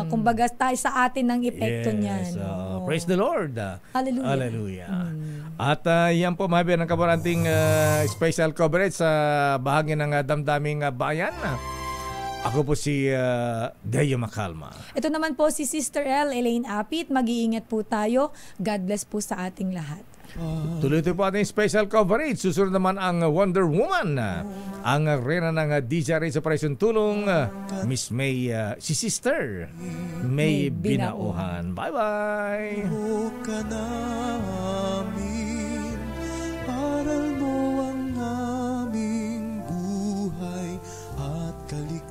kumbaga tayo sa atin ang epekto niyan. Praise the Lord. Hallelujah. Hallelujah. At yan po mahabi ng kabaranting special coverage sa bahagi ng damdaming bayan. Ako po si Deo Macalma. Ito naman po si Sister L. Elaine Apit. Mag-iingat po tayo. God bless po sa ating lahat. Tuloy-tuloy po ating special coverage. Susunod naman ang Wonder Woman. Ang reyna ng DJ Race Operation Tulong, Miss May, si Sister May Binauhan. Bye-bye!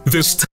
This